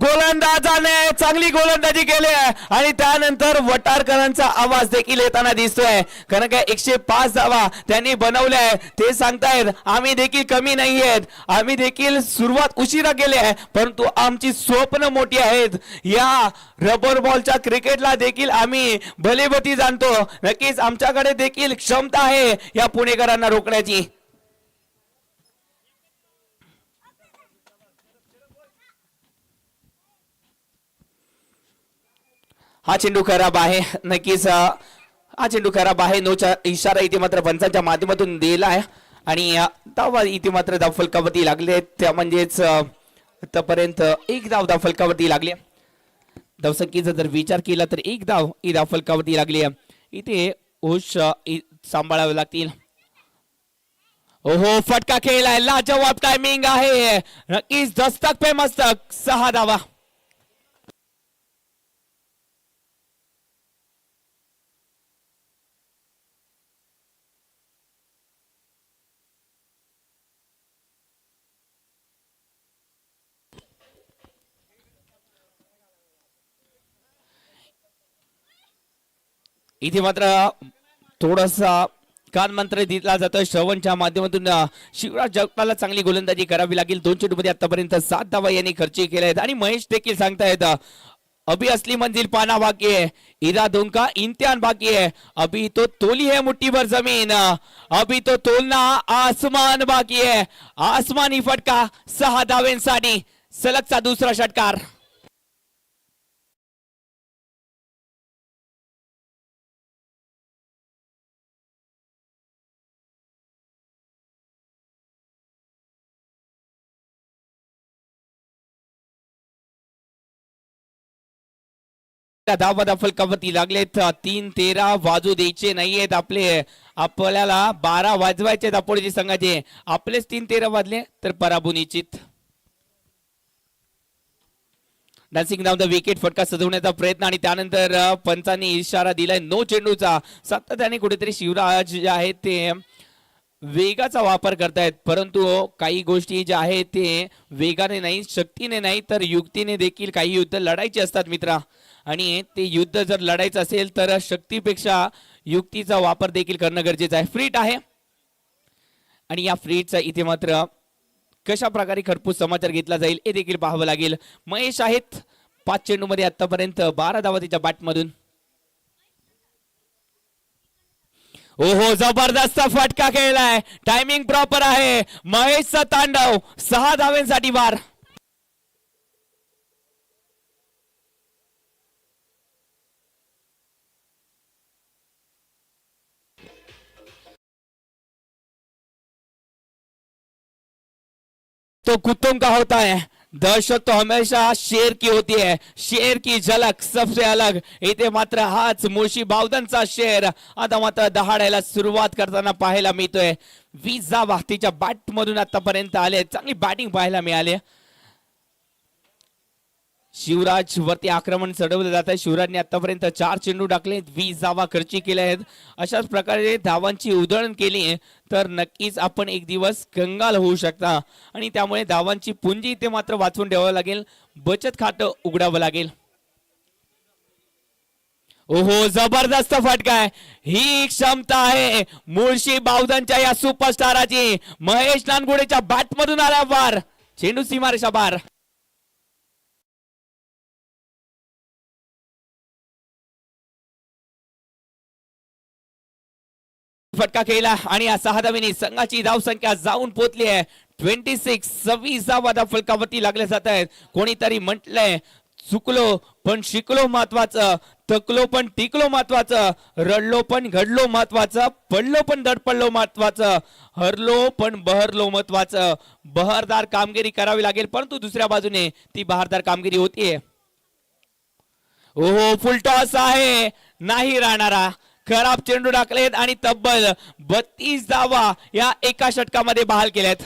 गोलंदाजाने चांगली गोलंदाजी केली आणि त्यानंतर वटारकरांचा आवाज देखील येताना दिसतोय. कारण काय 105 धावा त्यांनी बनवल्या. ते सांगतायत आम्ही देखील कमी नाही आहेत. आम्ही देखील सुरुवात उशिरा केली आहे परंतु आमची स्वप्न मोठी आहेत. या रबर बॉलच्या क्रिकेटला देखील आम्ही भलीभती जाणतो. नक्कीच आमच्याकडे देखील क्षमता आहे या पुणेकरांना रोखण्याची. हा चेंडू खराब आहे. नक्कीच हा चेंडू खराब आहे. नोचा इशारा इथे मात्र पंचांच्या माध्यमातून दिला आहे आणि धावा इथे मात्र धाव फलकावरती लागले. त्या म्हणजेच आतापर्यंत एक धाव फलकावरती लागली. धावसंख्येचा जर विचार केला तर एक धाव ही धाव फलकावरती लागली. इथे होश सांभाळावे लागतील. ओहो फटका खेळलाय. लाजवाब टायमिंग आहे. नक्कीच दस्तक पे मस्तक 6 धावा. इथे मात्र थोडासा कान मंत्र दिला जातोय श्रवणच्या माध्यमातून. शिवराज जगतापला चांगली गोलंदाजी करावी लागेल. 2 चेंडूमध्ये आतापर्यंत 7 धावा यांनी खर्ची केल्या आहेत आणि महेश देखील सांगतायत अभी असली मंजिल पाना बाकी है. इरादों का इम्तिहान बाकी है. अभी तो तोली है मुट्ठी भर जमीन. अभी तो तोलना आसमान बाकी है. आसमानी फटका 6 धावांसाठी सलगचा दुसरा षटकार. धावा फलकावरती लागलेत. 3-13 वाजू द्यायचे नाहीयेत. आपल्याला 12 वाजवायचे दापोलीचे संघाचे. आपलेच 3-13 वाजले तर पराभव निश्चित. डान्सिंग डाऊन द विकेट फटका सजवण्याचा प्रयत्न आणि त्यानंतर पंचांनी इशारा दिलाय नो चेंडूचा. सातत्याने कुठेतरी शिवराज जे आहेत ते वेगाचा वापर करतायत, परंतु काही गोष्टी ज्या आहेत ते वेगाने नाही, शक्तीने नाही, तर युक्तीने देखील काही युद्ध लढायचे असतात मित्रा. आणि ते युद्ध जर लढायचं असेल तर शक्तीपेक्षा युक्तीचा वापर देखील करणं गरजेचं आहे. फ्रीट आहे आणि या फ्रीटचा इथे मात्र कशा प्रकारे खरपूस समाचार घेतला जाईल हे देखील पाहावं लागेल. महेश आहेत 5 चेंडूमध्ये आतापर्यंत 12 धावा त्याच्या बॅटमधून. ओहो, जबरदस्त फटका खेळलाय, टायमिंग प्रॉपर आहे. महेशचा तांडव 6 धाव्यांसाठी बार. तो कुतुम का होता है, दहशत तो हमेशा शेर की होती है, शेर की झलक सबसे अलग. इथे मात्र हाच मुळशी बावधनचा शेर आता मात्र दहाडायला सुरुवात करताना पाहायला मिळतोय. 20 धावा तिच्या बॅट मधून आतापर्यंत आले, चांगली बॅटिंग पाहायला मिळाली. शिवराज वरती आक्रमण चढवलं जात आहे. शिवराजने आतापर्यंत 4 चेंडू टाकले, 20 धावा खर्ची केल्या आहेत. अशाच प्रकारे धावांची उधळण केली तर नक्कीच आपण एक दिवस कंगाल होऊ शकता आणि त्यामुळे धावांची पुंजी इथे मात्र वाचवून ठेवावं लागेल, बचत खातं उघडावं लागेल. ओहो, जबरदस्त फटका आहे. ही क्षमता आहे मुळशी बावधनच्या या सुपरस्टाराची. महेश नानगुडेच्या बॅट मधून आला बार, चेंडू सीमारेषा बार. फटका खेळला आणि या 6 धावेने संघाची धावसंख्या जाऊन पोहोचली आहे 26. 26 धावा फलकावरती लागले जात आहेत. कोणीतरी म्हटलंय, चुकलो पण शिकलो महत्वाचं, थकलो पण टिकलो महत्वाचं, रडलो पण घडलो महत्वाचं, पडलो पण धडपडलो महत्वाचं, हरलो पण बहरलो महत्वाचं. बहरदार कामगिरी करावी लागेल, परंतु दुसऱ्या बाजूने ती बहारदार कामगिरी होतीये. ओहो, फुलटॉस आहे, नाही राहणारा. खराब चेंडू टाकलेत आणि तब्बल 32 धावा या एका षटकामध्ये बहाल केल्यात.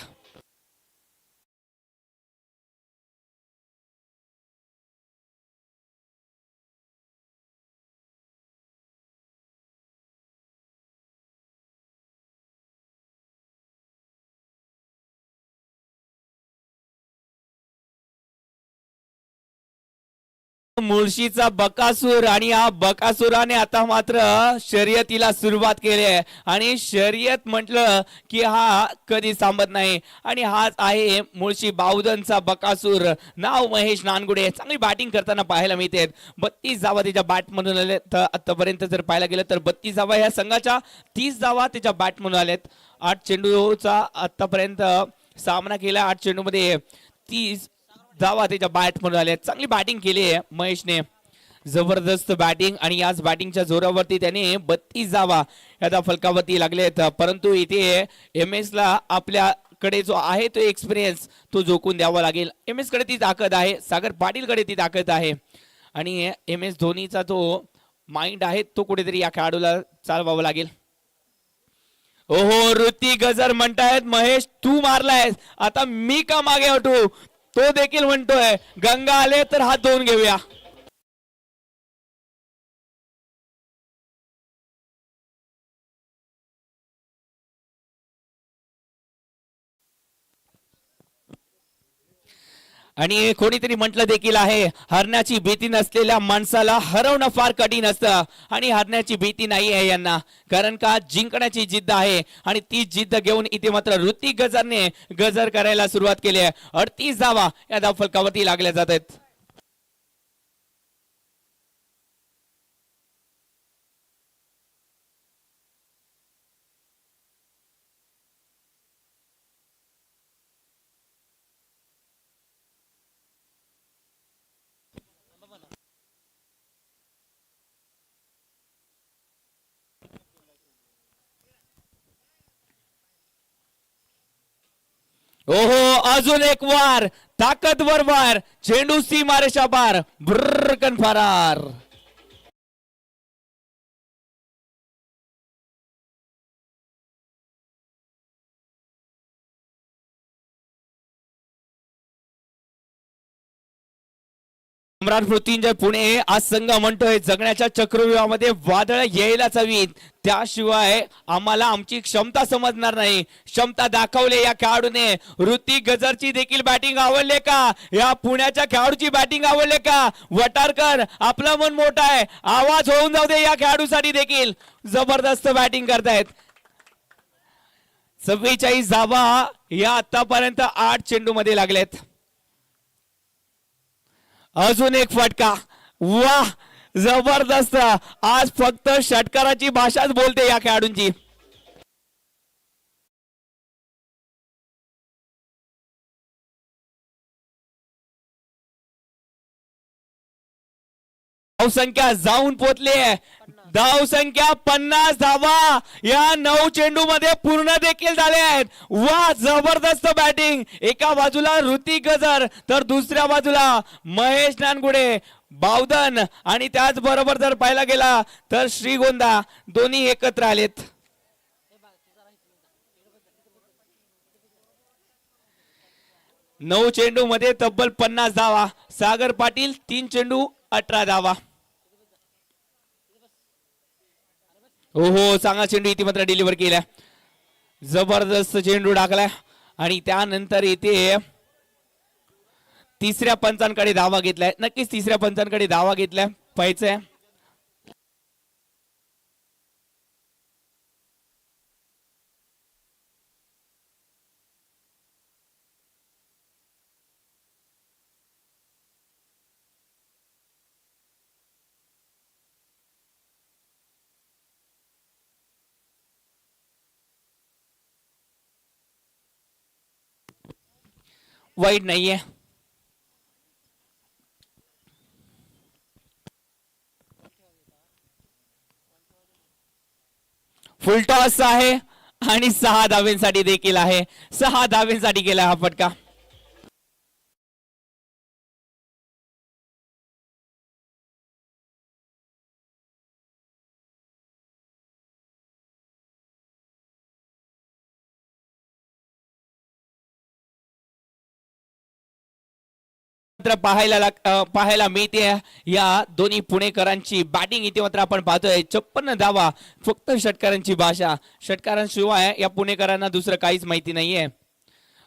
मुळशीचा बकासूर आणि या बकासुराने आता मात्र शर्यतीला सुरुवात केली आहे आणि शर्यत म्हटलं की हा कधी थांबत नाही आणि हाच आहे मुळशी बावधनचा बकासूर. नाव महेश नानगुडे. चांगली बॅटिंग करताना पाहायला मिळते. 32 धावा त्याच्या बॅटमधून आले. आतापर्यंत जर पाहायला गेलं तर 32 धावा या संघाच्या, 30 धावा त्याच्या बॅटमधून आल्यात. 8 चेंडूचा आतापर्यंत सामना केला. 8 चेंडूमध्ये 30 धावा त्याच्या बॅट म्हणून आले. चांगली बॅटिंग केली आहे महेशने, जबरदस्त बॅटिंग आणि याच बॅटिंगच्या जोरावरती त्याने 32 धावा या फलकावरती लागलेत. परंतु इथे एम एस ला आपल्याकडे जो आहे तो एक्सपिरियन्स तो झोकून द्यावा लागेल. एम एस कडे ती ताकद आहे, सागर पाटील कडे ती ताकद आहे आणि एम एस धोनीचा तो माइंड आहे तो कुठेतरी या खेळाडूला चालवावा लागेल. ओहो, ऋतिक गजर म्हणतायत महेश तू मारलायस, आता मी का मागे हटू. तो देखील म्हणतोय गंगा आले तर हात धुवून घेऊया. आणि कोणीतरी म्हटलं देखील आहे, हरण्याची भीती नसलेल्या माणसाला हरवणं फार कठीण असतं आणि हरण्याची भीती नाही आहे यांना, कारण का जिंकण्याची जिद्द आहे आणि ती जिद्द घेऊन इथे मात्र ऋतिक गजरने गजर करायला सुरुवात केली आहे. 38 धावा या धावफलकावरती लागल्या जात आहेत. ओहो, अजून एक वार, ताकदवर वार, चेंडू सीमारेषा पार, भ्रकन फरार. सम्राट मृत्युंजय पुणे आज संघ म्हणतोय जगण्याच्या चक्रव्यूहामध्ये वादळ यायलाच हवीत, त्याशिवाय आम्हाला आमची क्षमता समजणार नाही. क्षमता दाखवले या खेळाडूने. ऋतिक गजरची देखील बॅटिंग आवडले का? या पुण्याच्या खेळाडूची बॅटिंग आवडले का? वटारकर आपलं मन मोठं आहे, आवाज होऊन जाऊ दे या खेळाडूसाठी देखील. जबरदस्त बॅटिंग करतायत. 44 धावा या आतापर्यंत 8 चेंडू मध्ये लागलेत. अजून एक फटका. वाह जबरदस्त. आज फक्त षटकाराची भाषाच बोलते या खेळाडूंची. धावसंख्या जाऊन पोहोचली. धावसंख्या 50 धावा या 9 चेंडू मध्ये पूर्ण देखील झाले आहेत. वा जबरदस्त बॅटिंग. एका बाजूला ऋतिक गजर तर दुसऱ्या बाजूला महेश नानगुडे, बावधन आणि त्याचबरोबर जर पाहायला गेला तर श्रीगोंदा दोन्ही एकत्र आलेत. नऊ चेंडू मध्ये तब्बल 50 धावा. सागर पाटील 3 चेंडू 18 धावा. हो चांगला चेंडू इथे मात्र डिलिव्हर केला. जबरदस्त चेंडू टाकलाय आणि त्यानंतर इथे तिसऱ्या पंचांकडे धावा घेतलाय. नक्कीच तिसऱ्या पंचांकडे धावा घेतलाय पाहायचंय. वाईट नाहीये. फुल टॉस आहे आणि 6 धावेंसाठी देखील आहे. 6 धावेंसाठी गेला हा फटका. पाहायला मिळते या दोन्ही पुणेकरांची बॅटिंग. इथे मात्र आपण पाहतोय 56 धावा. फक्त षटकारांची भाषा. षटकारांशिवाय या पुणेकरांना दुसरं काहीच माहिती नाहीये.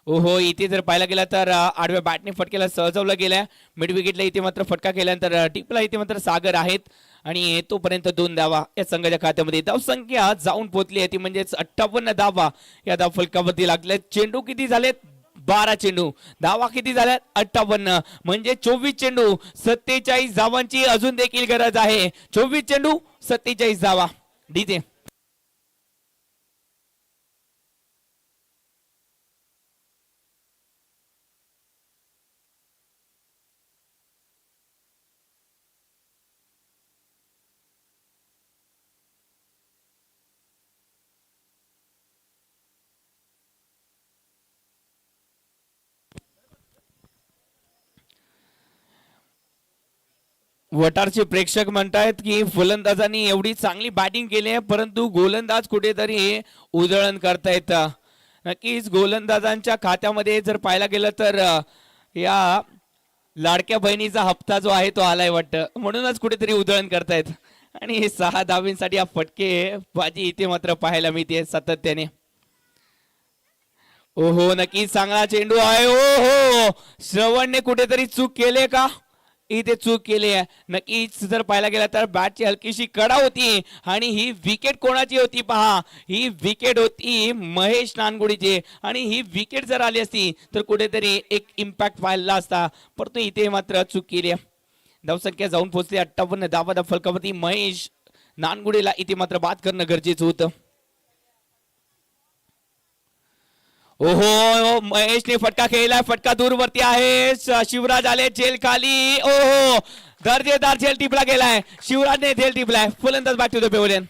ओहो इथे जर पाहायला गेला तर आडव्या बॅटने फटक्याला सहजवलं गेल्या. मिड विकेटला इथे मात्र फटका केल्यानंतर टिपला इथे मात्र सागर आहेत आणि तोपर्यंत 2 धावा या संघाच्या खात्यामध्ये. धावसंख्या जाऊन पोहोचली आहे ती म्हणजेच 58 धावा या धाव फलकावरती लागल्या. चेंडू किती झालेत? 12 चेंडू. धावा किती झाल्यात? 58 म्हणजे 24 चेंडू 47 धावांची अजून देखील गरज आहे. 24 चेंडू 47 धावा. डीजे वटारचे प्रेक्षक म्हणतायत की फलंदाजांनी एवढी चांगली बॅटिंग केली आहे परंतु गोलंदाज कुठेतरी उधळण करतायत. नक्कीच गोलंदाजांच्या खात्यामध्ये जर पाहायला गेलं तर या लाडक्या बहिणीचा हप्ता जो आहे तो आलाय वाटतं, म्हणूनच कुठेतरी उधळण करतायत. आणि 6 धावींसाठी हा फटके बाजी इथे मात्र पाहायला मिळते सातत्याने. ओहो नक्कीच चांगला चेंडू आहे. ओहो श्रवणने कुठेतरी चूक केले का? इथे चूक केली आहे. नक्कीच जर पाहायला गेला तर बॅटची हलकीशी कडा होती आणि ही विकेट कोणाची होती पहा. ही विकेट होती महेश नानगुडीची आणि ही विकेट जर आली असती तर कुठेतरी एक इम्पॅक्ट पाहिला असता, परंतु इथे मात्र चूक केली आहे. धावसंख्या जाऊन पोहोचली 58 धावा फलकावरती. महेश नानगुडेला इथे मात्र बाद करणं गरजेचं होतं. ओहो महेशने फटका खेळलाय. फटका दूरवरती आहे. शिवराज आले झेल खाली. ओहो दर्जेदार झेल टिपला गेलाय. शिवराजने झेल टिपलाय. फलंदाज back to the pavilion.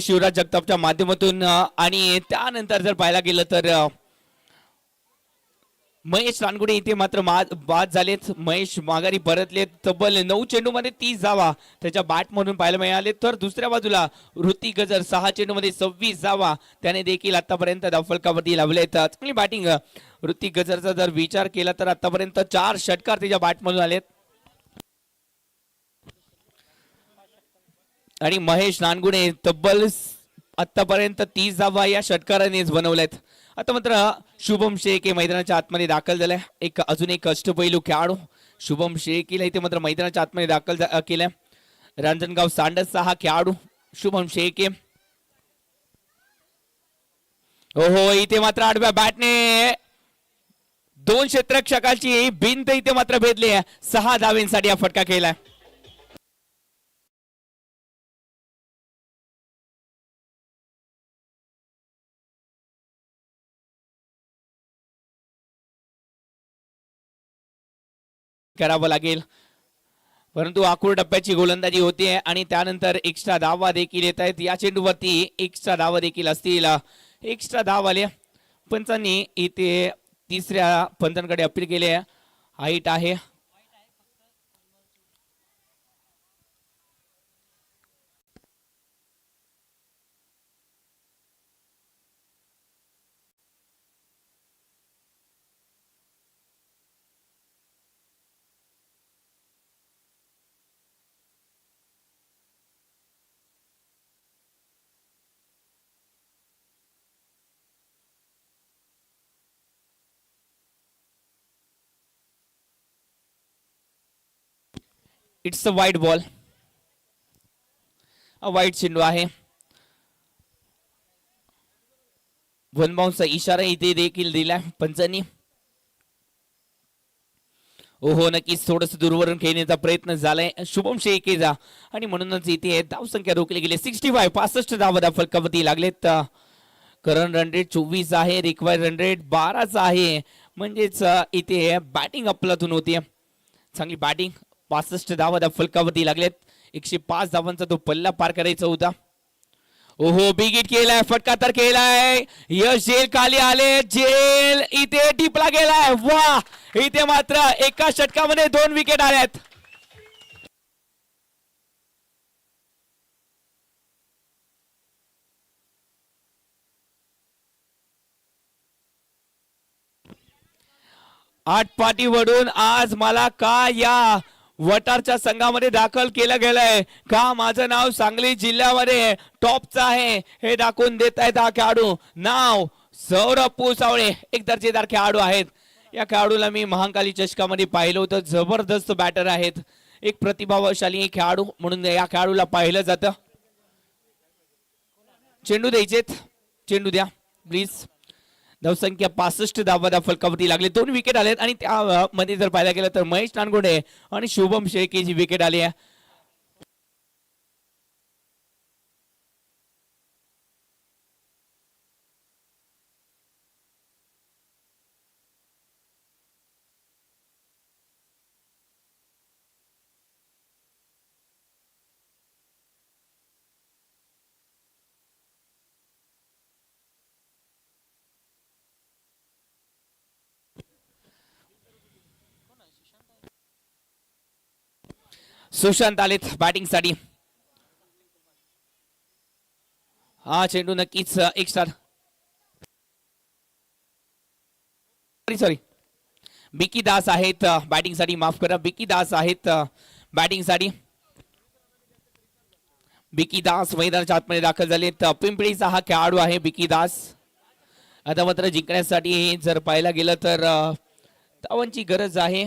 Shivraj जगतापच्या माध्यमातून आणि त्यानंतर जर पाहायला गेलं तर महेश रानगुडे इथे मात्र बाद झालेत. महेश माघारी परतलेत. तब्बल 9 चेंडूमध्ये 30 धावा त्याच्या बॅट मधून पाहायला मिळाले. तर दुसऱ्या बाजूला ऋतिक गजर 6 चेंडूमध्ये 26 धावा त्याने देखील आतापर्यंत धावफलकावरती लावलेत. चांगली बॅटिंग ऋतिक गजरचा जर विचार केला तर आतापर्यंत 4 षटकार त्याच्या बॅट मधून आलेत. आणि महेश नानगुणे तब्बल आतापर्यंत 30 धावा या षटकारानेच बनवल्यात. आता मात्र शुभम शेख हे मैदानाच्या आतमध्ये दाखल झालाय. अजून एक अष्टपैलू खेळाडू शुभम शेख इथे मात्र मैदानाच्या आतमध्ये दाखल केलाय. रांजणगाव सांडसचा हा खेळाडू शुभम शेख. हो इथे मात्र आडव्या बॅटने 2 क्षेत्ररक्षकाची भिंत इथे मात्र भेदली आहे. 6 धावेंसाठी हा फटका केलाय. करावं लागेल, परंतु आखूड टप्प्याची गोलंदाजी होते आणि त्यानंतर एक्स्ट्रा धावा देखील येत आहेत. या चेंडूवरती एक्स्ट्रा धावा देखील असतील. एक्स्ट्रा धाव आले. पंचांनी इथे तिसऱ्या पंचांकडे अपील केले. हाईट आहे. इट्स अ वाईट बॉल. वाईट चेंडू आहे. वन बाउन्सचा इशारा इथे देखील दिलाय पंचांनी. ओहो नक्कीच थोडस दूरवरून खेळण्याचा प्रयत्न झालाय शुभम शेखेचा आणि म्हणूनच इथे धावसंख्या रोखली गेली. 65 65 धावा फलकावरती लागलेत. करंट रन रेट 24 आहे. रिक्वायर्ड रन रेट 12 आहे. म्हणजेच इथे बॅटिंग अपलातून होती. चांगली बॅटिंग. 65 धावा फलकावरती लागलेत. 105 धावांचा तो पल्ला पार करायचा होता. ओहो बिग हिट केलाय. फटका तर केलाय. यश जेल खाली आले. जेल इथे टिपला गेलाय. वा इथे मात्र एका षटकामध्ये 2 विकेट आल्यात. आठ पाठी वडून आज मला का या वटारच्या संघामध्ये दाखल केलं गेलंय, का माझं नाव सांगली जिल्ह्यामध्ये टॉपचं आहे हे दाखवून देत आहेत हा खेळाडू. नाव सौरभ पुसावळे. एक दर्जेदार खेळाडू आहेत. या खेळाडूला मी महाकाली चषकामध्ये पाहिलं होतं. जबरदस्त बॅटर आहेत. एक प्रतिभाशाली खेळाडू म्हणून या खेळाडूला पाहिलं जातं. चेंडू द्यायचेत. चेंडू द्या प्लीज. धावसंख्या 65 धावा फलकावरती लागले. 2 विकेट आलेत आणि त्यामध्ये जर पाहायला गेलं तर महेश नानगोडे आणि शुभम शेख जी विकेट आली आहे. सुशांत आलेत बॅटिंग साठी. हा चेंडू नक्कीच एक स्टार. सॉरी बिकी दास आहेत बॅटिंग साठी. माफ करा बिकी दास आहेत बॅटिंग साठी. बिकी दास मैदानाच्या आतमध्ये दाखल झालेत. पिंपळीचा हा खेळाडू आहे बिकी दास. आता मात्र जिंकण्यासाठी जर पाहायला गेलं तर धावांची गरज आहे.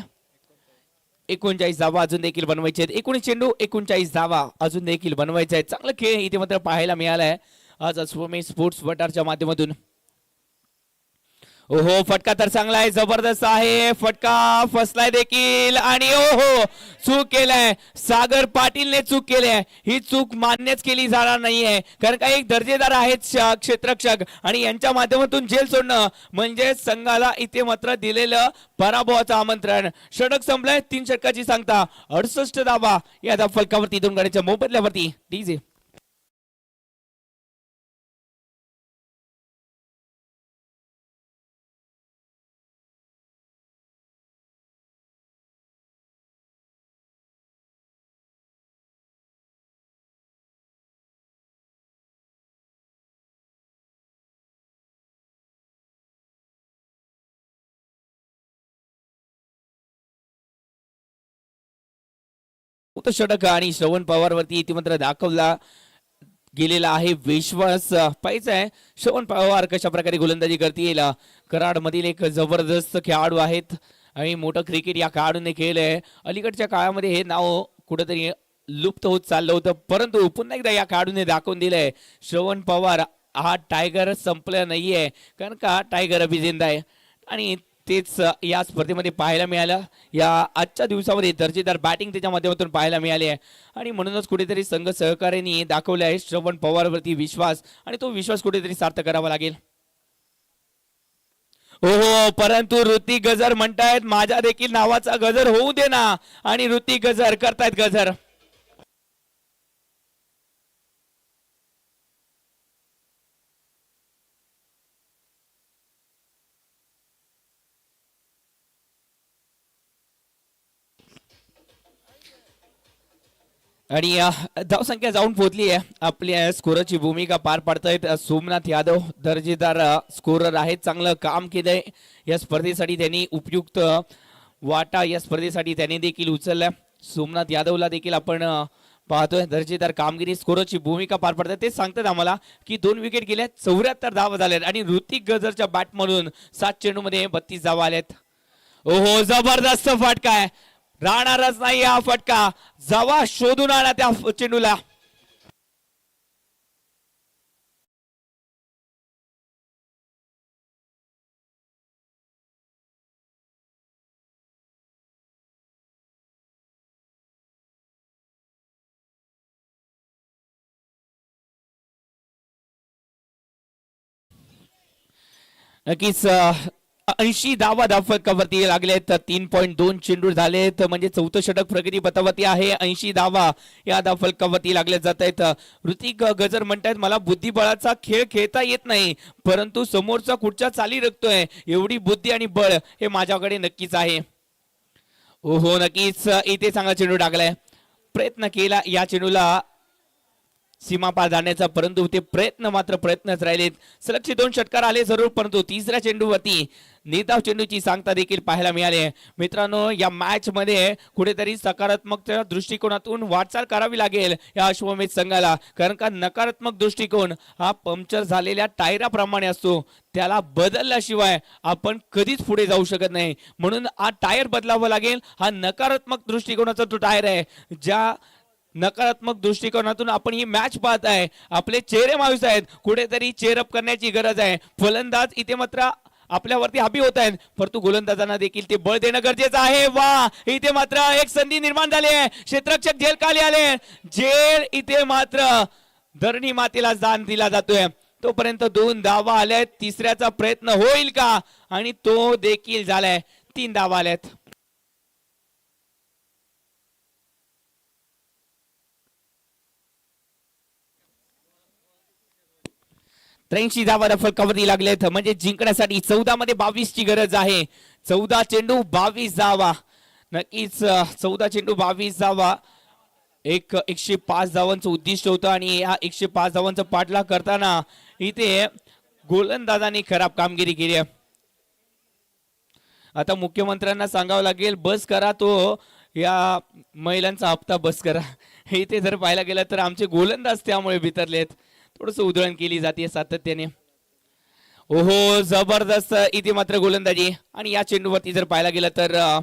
39 धावा अजून देखील बनवायचे आहेत. 19 चेंडू 39 धावा अजून देखील बनवायचे आहेत. चांगला खेळ इथे मात्र पाहायला मिळाला आहे आज स्वमेश स्पोर्ट्स वटारच्या माध्यमातून. ओहो फटका तर चांगला आहे. जबरदस्त आहे. फटका फसलाय देखील आणि ओहो चूक केलाय. सागर पाटीलने चूक केली आहे. ही चूक मान्यच केली जाणार नाहीये, कारण का एक दर्जेदार आहेत क्षेत्ररक्षक आणि यांच्या माध्यमातून जेल सोडणं म्हणजे संघाला इथे मात्र दिलेलं पराभवाचं आमंत्रण. षटक संपलंय. 3 षटकाची सांगता. 68 धावा या फलकावरती 2 गाड्याच्या मोबदल्यावरती. डीजे षटक आणि श्रवण पवारवरती इथे मात्र दाखवला गेलेला आहे विश्वास. पाहिजे आहे श्रवण पवार कशा प्रकारे गोलंदाजी करतील. कराड मधील एक जबरदस्त खेळाडू आहेत आणि मोठं क्रिकेट या खेळाडूने खेळलंय. अलीकडच्या काळामध्ये हे नाव कुठेतरी लुप्त होत चाललं होतं, परंतु पुन्हा एकदा या खेळाडूने दाखवून दिलंय श्रवण पवार हा टायगर संपला नाहीये, कारण का टायगर अभी जिंदा आहे. आणि तेच या स्पर्धेमध्ये पाहायला मिळालं. या आजच्या दिवसामध्ये दर्जेदार बॅटिंग त्याच्या माध्यमातून पाहायला मिळाली आहे आणि म्हणूनच कुठेतरी संघ सहकार्याने दाखवले आहे श्रवण पवारवरती विश्वास आणि तो विश्वास कुठेतरी सार्थ करावा लागेल. हो, परंतु ऋतिक गजर म्हणतायत माझ्या देखील नावाचा गजर होऊ दे ना, आणि ऋतिक गजर करतायत गजर. आणि धावसंख्या जाऊन पोहोचली आहे. आपल्या स्कोरची भूमिका पार पाडतायत सोमनाथ यादव. दर्जेदार स्कोरर आहेत, चांगलं काम केलंय या स्पर्धेसाठी. त्यांनी उपयुक्त वाटा या स्पर्धेसाठी त्यांनी देखील उचललाय. सोमनाथ यादवला देखील आपण पाहतोय दर्जेदार कामगिरी, स्कोरची भूमिका पार पडतात. ते सांगतात आम्हाला की 2 विकेट गेल्या, 74 धावा झाल्यात आणि ऋतिक गजरच्या बॅट मधून 7 चेंडूमध्ये 32 धावा आल्यात. ओहो, जबरदस्त फटका आहे, राहणारच नाही हा फटका. जावा शोधून आणा त्या चेंडूला. नक्कीच 80 धावा धावफलकावरती लागलेत. 3.2 चेंडू झालेत, म्हणजे 4थं षटक प्रगती पथावरती आहे. 80 धावा या धावफलकावरती लागल्या जात आहेत. ऋतिक गजर म्हणतायत मला बुद्धिबळाचा खेळ खेळता येत नाही, परंतु समोरचा कुठच्या चाली रखतोय एवढी बुद्धी आणि बळ हे माझ्याकडे नक्कीच आहे. हो, नक्कीच इथे चांगला चेंडू टाकलाय, प्रयत्न केला या चेंडूला सीमा पार जाण्याचा, परंतु ते प्रयत्नच राहिलेत. सलगचे 2 षटकार आले जरूर, परंतु तिसऱ्या चेंडूवरती निदाव चेंडूची सांगता देखील पाहायला मिळाली. मित्रांनो, या मॅच मध्ये कुठेतरी सकारात्मक दृष्टिकोनातून वाटचाल करावी लागेल या अश्वमेध संघाला, कारण का नकारात्मक दृष्टिकोन हा पंक्चर झालेल्या टायराप्रमाणे असतो, त्याला बदलल्याशिवाय आपण कधीच पुढे जाऊ शकत नाही. म्हणून हा टायर बदलावा लागेल. हा नकारात्मक दृष्टिकोनाचा तो टायर आहे, ज्या नकारात्मक दृष्टिकोनातून आपण ही मॅच पाहत आहे. आपले चेहरे मायूस आहेत, कुठेतरी चेअरअप करण्याची गरज आहे. फलंदाज इथे मात्र आपल्यावरती हाबी होत आहेत, परंतु गोलंदाजांना देखील ते बळ देणं गरजेचं आहे. वा, इथे मात्र एक संधी निर्माण झाली आहे. क्षेत्ररक्षक झेल खाली आले, झेल इथे मात्र धरणी मातेला दान दिला जातोय. तोपर्यंत 2 धावा आल्यात. तिसऱ्याचा प्रयत्न होईल का, आणि तो देखील झालाय. 3 धावा आल्यात. 83 धावा फलकावरती लागलेत, म्हणजे जिंकण्यासाठी 14 मध्ये 22 ची गरज आहे. 14 चेंडू 22 धावा. नक्कीच 14 चेंडू 22 धावा, 105 धावांचं उद्दिष्ट होतं आणि या 105 धावांचा पाठलाग करताना इथे गोलंदाजांनी खराब कामगिरी केली आहे. आता मुख्यमंत्र्यांना सांगावं लागेल बस करा तो या महिलांचा हप्ता बस करा. इथे जर पाहायला गेलं तर आमचे गोलंदाज त्यामुळे बितरलेत, थोडस उधळण केली जाते सातत्याने. ओहो, जबरदस्त इथे मात्र गोलंदाजी. आणि या चेंडूवरती जर पाहायला गेलं तर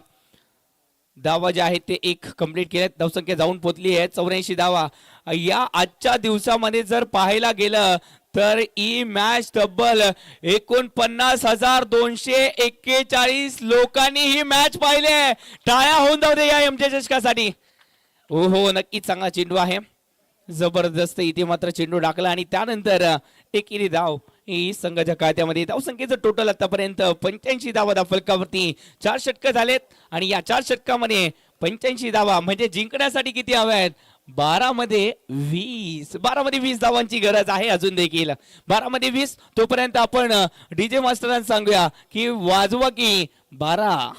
धावा जे आहेत ते 1 कंप्लीट केल्यात. धावसंख्या जाऊन पोहोचली आहे 84 धावा. या आजच्या दिवसामध्ये जर पाहायला गेलं तर ही मॅच तब्बल 49,241 लोकांनी ही मॅच पाहिली. टाळ्या होऊन जाऊ दे या एमजे चषकासाठी. ओहो, नक्कीच चांगला चेंडू आहे, जबरदस्त इथे मात्र चेंडू टाकला आणि त्यानंतर एकेरी धाव ही संघाच्या खात्यामध्ये. धावसंख्येचं टोटल आतापर्यंत 85 धावा फलकावरती. 4 षटकं झालेत आणि या 4 षटकामध्ये 85 धावा म्हणजे जिंकण्यासाठी किती हव्या आहेत? 12 मध्ये 20 धावांची गरज आहे अजून देखील. 12 मध्ये 20. तोपर्यंत आपण डीजे मास्टरांना सांगूया की वाजवा की 12.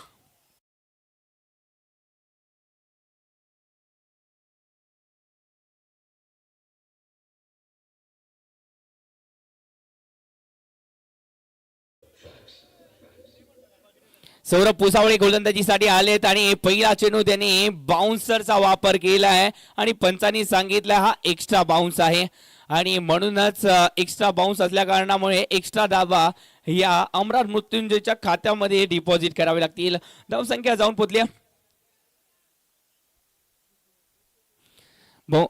सौरभ पुसावळे गोलंदाजीसाठी आलेत आणि पहिला चेंडू त्यांनी बाउन्सरचा वापर केला आहे आणि पंचांनी सांगितलं हा एक्स्ट्रा बाउन्स आहे आणि म्हणूनच एक्स्ट्रा बाउन्स असल्या कारणामुळे एक्स्ट्रा धावा या अमरार मृत्युंजयच्या खात्यामध्ये डिपॉझिट करावे लागतील. धावसंख्या जाऊन पोहोचली.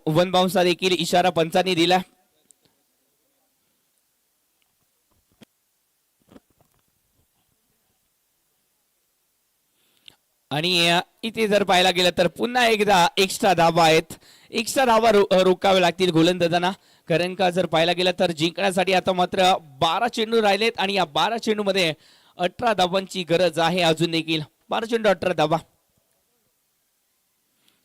वन बाउन्सचा देखील इशारा पंचांनी दिला. आणि इथे जर पाहायला गेलं तर पुन्हा एकदा एक्स्ट्रा धावा आहेत. एक्स्ट्रा धावा रोखावे लागतील गोलंदाजांना, कारण का जर पाहायला गेलं तर जिंकण्यासाठी आता मात्र 12 चेंडू राहिलेत आणि या 12 चेंडू मध्ये 18 धावांची गरज आहे. अजून देखील 12 चेंडू 18 धावा.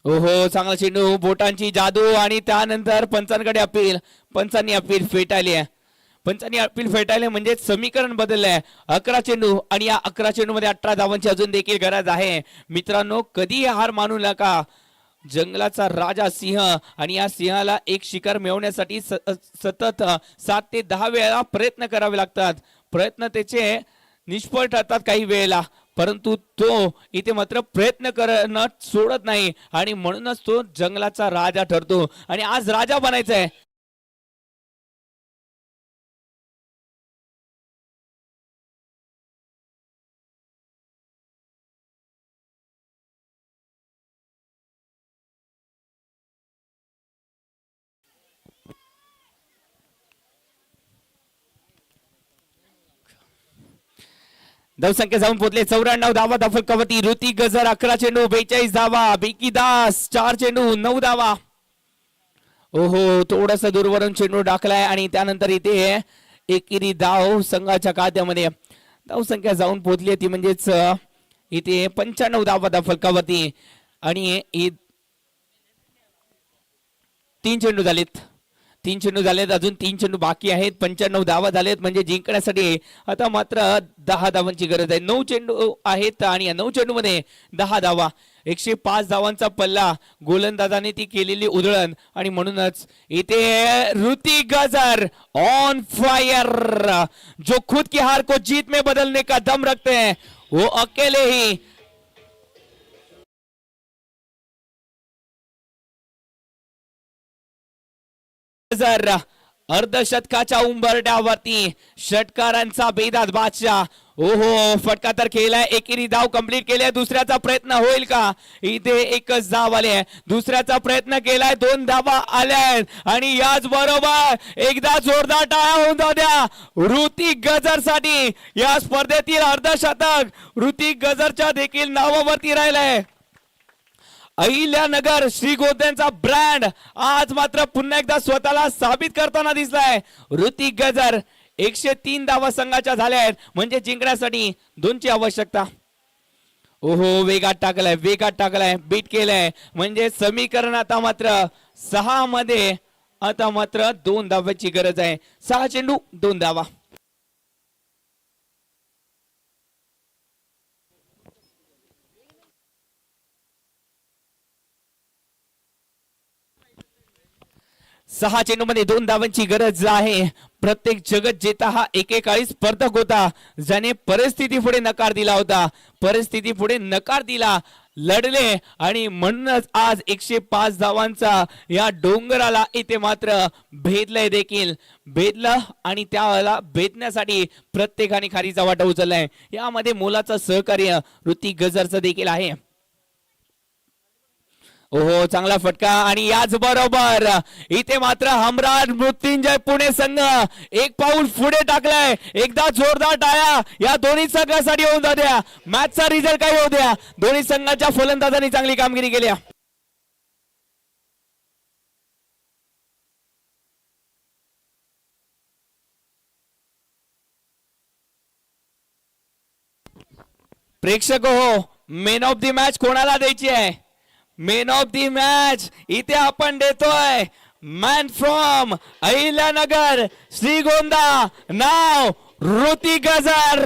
ओहो, चांगला चेंडू, बोटांची जादू आणि त्यानंतर पंचांकडे अपील. पंचांनी अपील फेटाळली आहे. पंचांनी अपील फेटाळले म्हणजे समीकरण बदललंय. 11 चेंडू आणि या 11 चेंडू मध्ये 18 धावांची अजून देखील गरज आहे. मित्रांनो, कधीही हार मानू नका. जंगलाचा राजा सिंह आणि या सिंहाला एक शिकार मिळवण्यासाठी सतत 7 ते 10 वेळा प्रयत्न करावे लागतात. प्रयत्न त्याचे निष्फळ ठरतात काही वेळेला, परंतु तो इथे मात्र प्रयत्न करणं सोडत नाही आणि म्हणूनच तो जंगलाचा राजा ठरतो आणि आज राजा बनायचा आहे. धावसंख्या जाऊन पोहोचले 94 धावा. फलकावती ऋतिक गजर 11 चेंडू 42 धावा. बिकी दास 4 चेंडू 9 धावा. ओहो, थोडासा दूरवरून चेंडू टाकलाय आणि त्यानंतर इथे एकेरी धाव संघाच्या खात्यामध्ये. धावसंख्या जाऊन पोहोचली ती म्हणजेच इथे 95 धावा फलकावरती आणि 3 चेंडू झालेत. 3 चेंडू झालेत, अजून 3 चेंडू बाकी आहेत. 95 धावा झालेत म्हणजे जिंकण्यासाठी आता मात्र 10 धावांची गरज आहे. 9 चेंडू आहेत आणि या 9 चेंडू मध्ये 10 धावा. 105 धावांचा पल्ला गोलंदाजाने ती केलेली उधळण आणि म्हणूनच इथे ऋतिक गजर ऑन फायर, जो खुद की हार को जीत में बदलने का दम रखते हैं वो अकेले ही अर्धशतकाच्या उंबरठ्यावरती षटकारांचा बेदात बादशाह. ओहो, फटका तर केलाय. एकेरी धाव कंप्लीट केली. दुसऱ्याचा प्रयत्न होईल का? इथे एकच धाव आले. दुसऱ्याचा प्रयत्न केलाय, 2 धावा आल्या आणि याच बरोबर एकदा जोरदार टाळ्या होऊन जाऊ द्या ऋतिक गजर साठी. या स्पर्धेतील अर्धशतक ऋतिक गजरच्या देखील नावावरती राहिलंय. अहिल्यानगर श्रीगोंद्याचा ब्रँड आज मात्र पुन्हा एकदा स्वतःला साबित करताना दिसलाय. ऋतिक गजर 103 धावा संघाच्या झाल्या आहेत म्हणजे जिंकण्यासाठी 2 ची आवश्यकता. ओहो, वेगात टाकलाय, बीट केलंय म्हणजे समीकरण आता मात्र 6 मध्ये आता मात्र 2 धावांची गरज आहे. 6 चेंडू 2 धावा. सहा चेंडू मध्ये 2 धावांची गरज आहे. प्रत्येक जगत जेता हा एकेकाळी स्पर्धक होता, ज्याने परिस्थिती पुढे नकार दिला होता. परिस्थिती पुढे नकार दिला, लढले आणि म्हणूनच आज 105 धावांचा या डोंगराला इथे मात्र भेदलंय देखील. भेदलं आणि त्याला भेदण्यासाठी प्रत्येकाने खारीचा वाटा उचललाय. यामध्ये मोलाचं सहकार्य ऋतिक गजरचं देखील आहे. ओहो, चांगला फटका आणि याच बरोबर इथे मात्र हमराज मृत्युंजय पुणे संघ एक पाऊल पुढे टाकलाय. एकदा जोरदार टाळ्या या दोन्ही संघासाठी होऊन जाऊ द्या. मॅचचा रिझल्ट काय होऊ द्या. दोन्ही संघाच्या फलंदाजांनी चांगली कामगिरी केली. प्रेक्षक हो, मेन ऑफ द मॅच कोणाला द्यायची आहे? मेन ऑफ दी मॅच इथे आपण देतोय मॅन फ्रॉम अहिल्यानगर श्रीगोंदा, नाव ऋतिक गजर.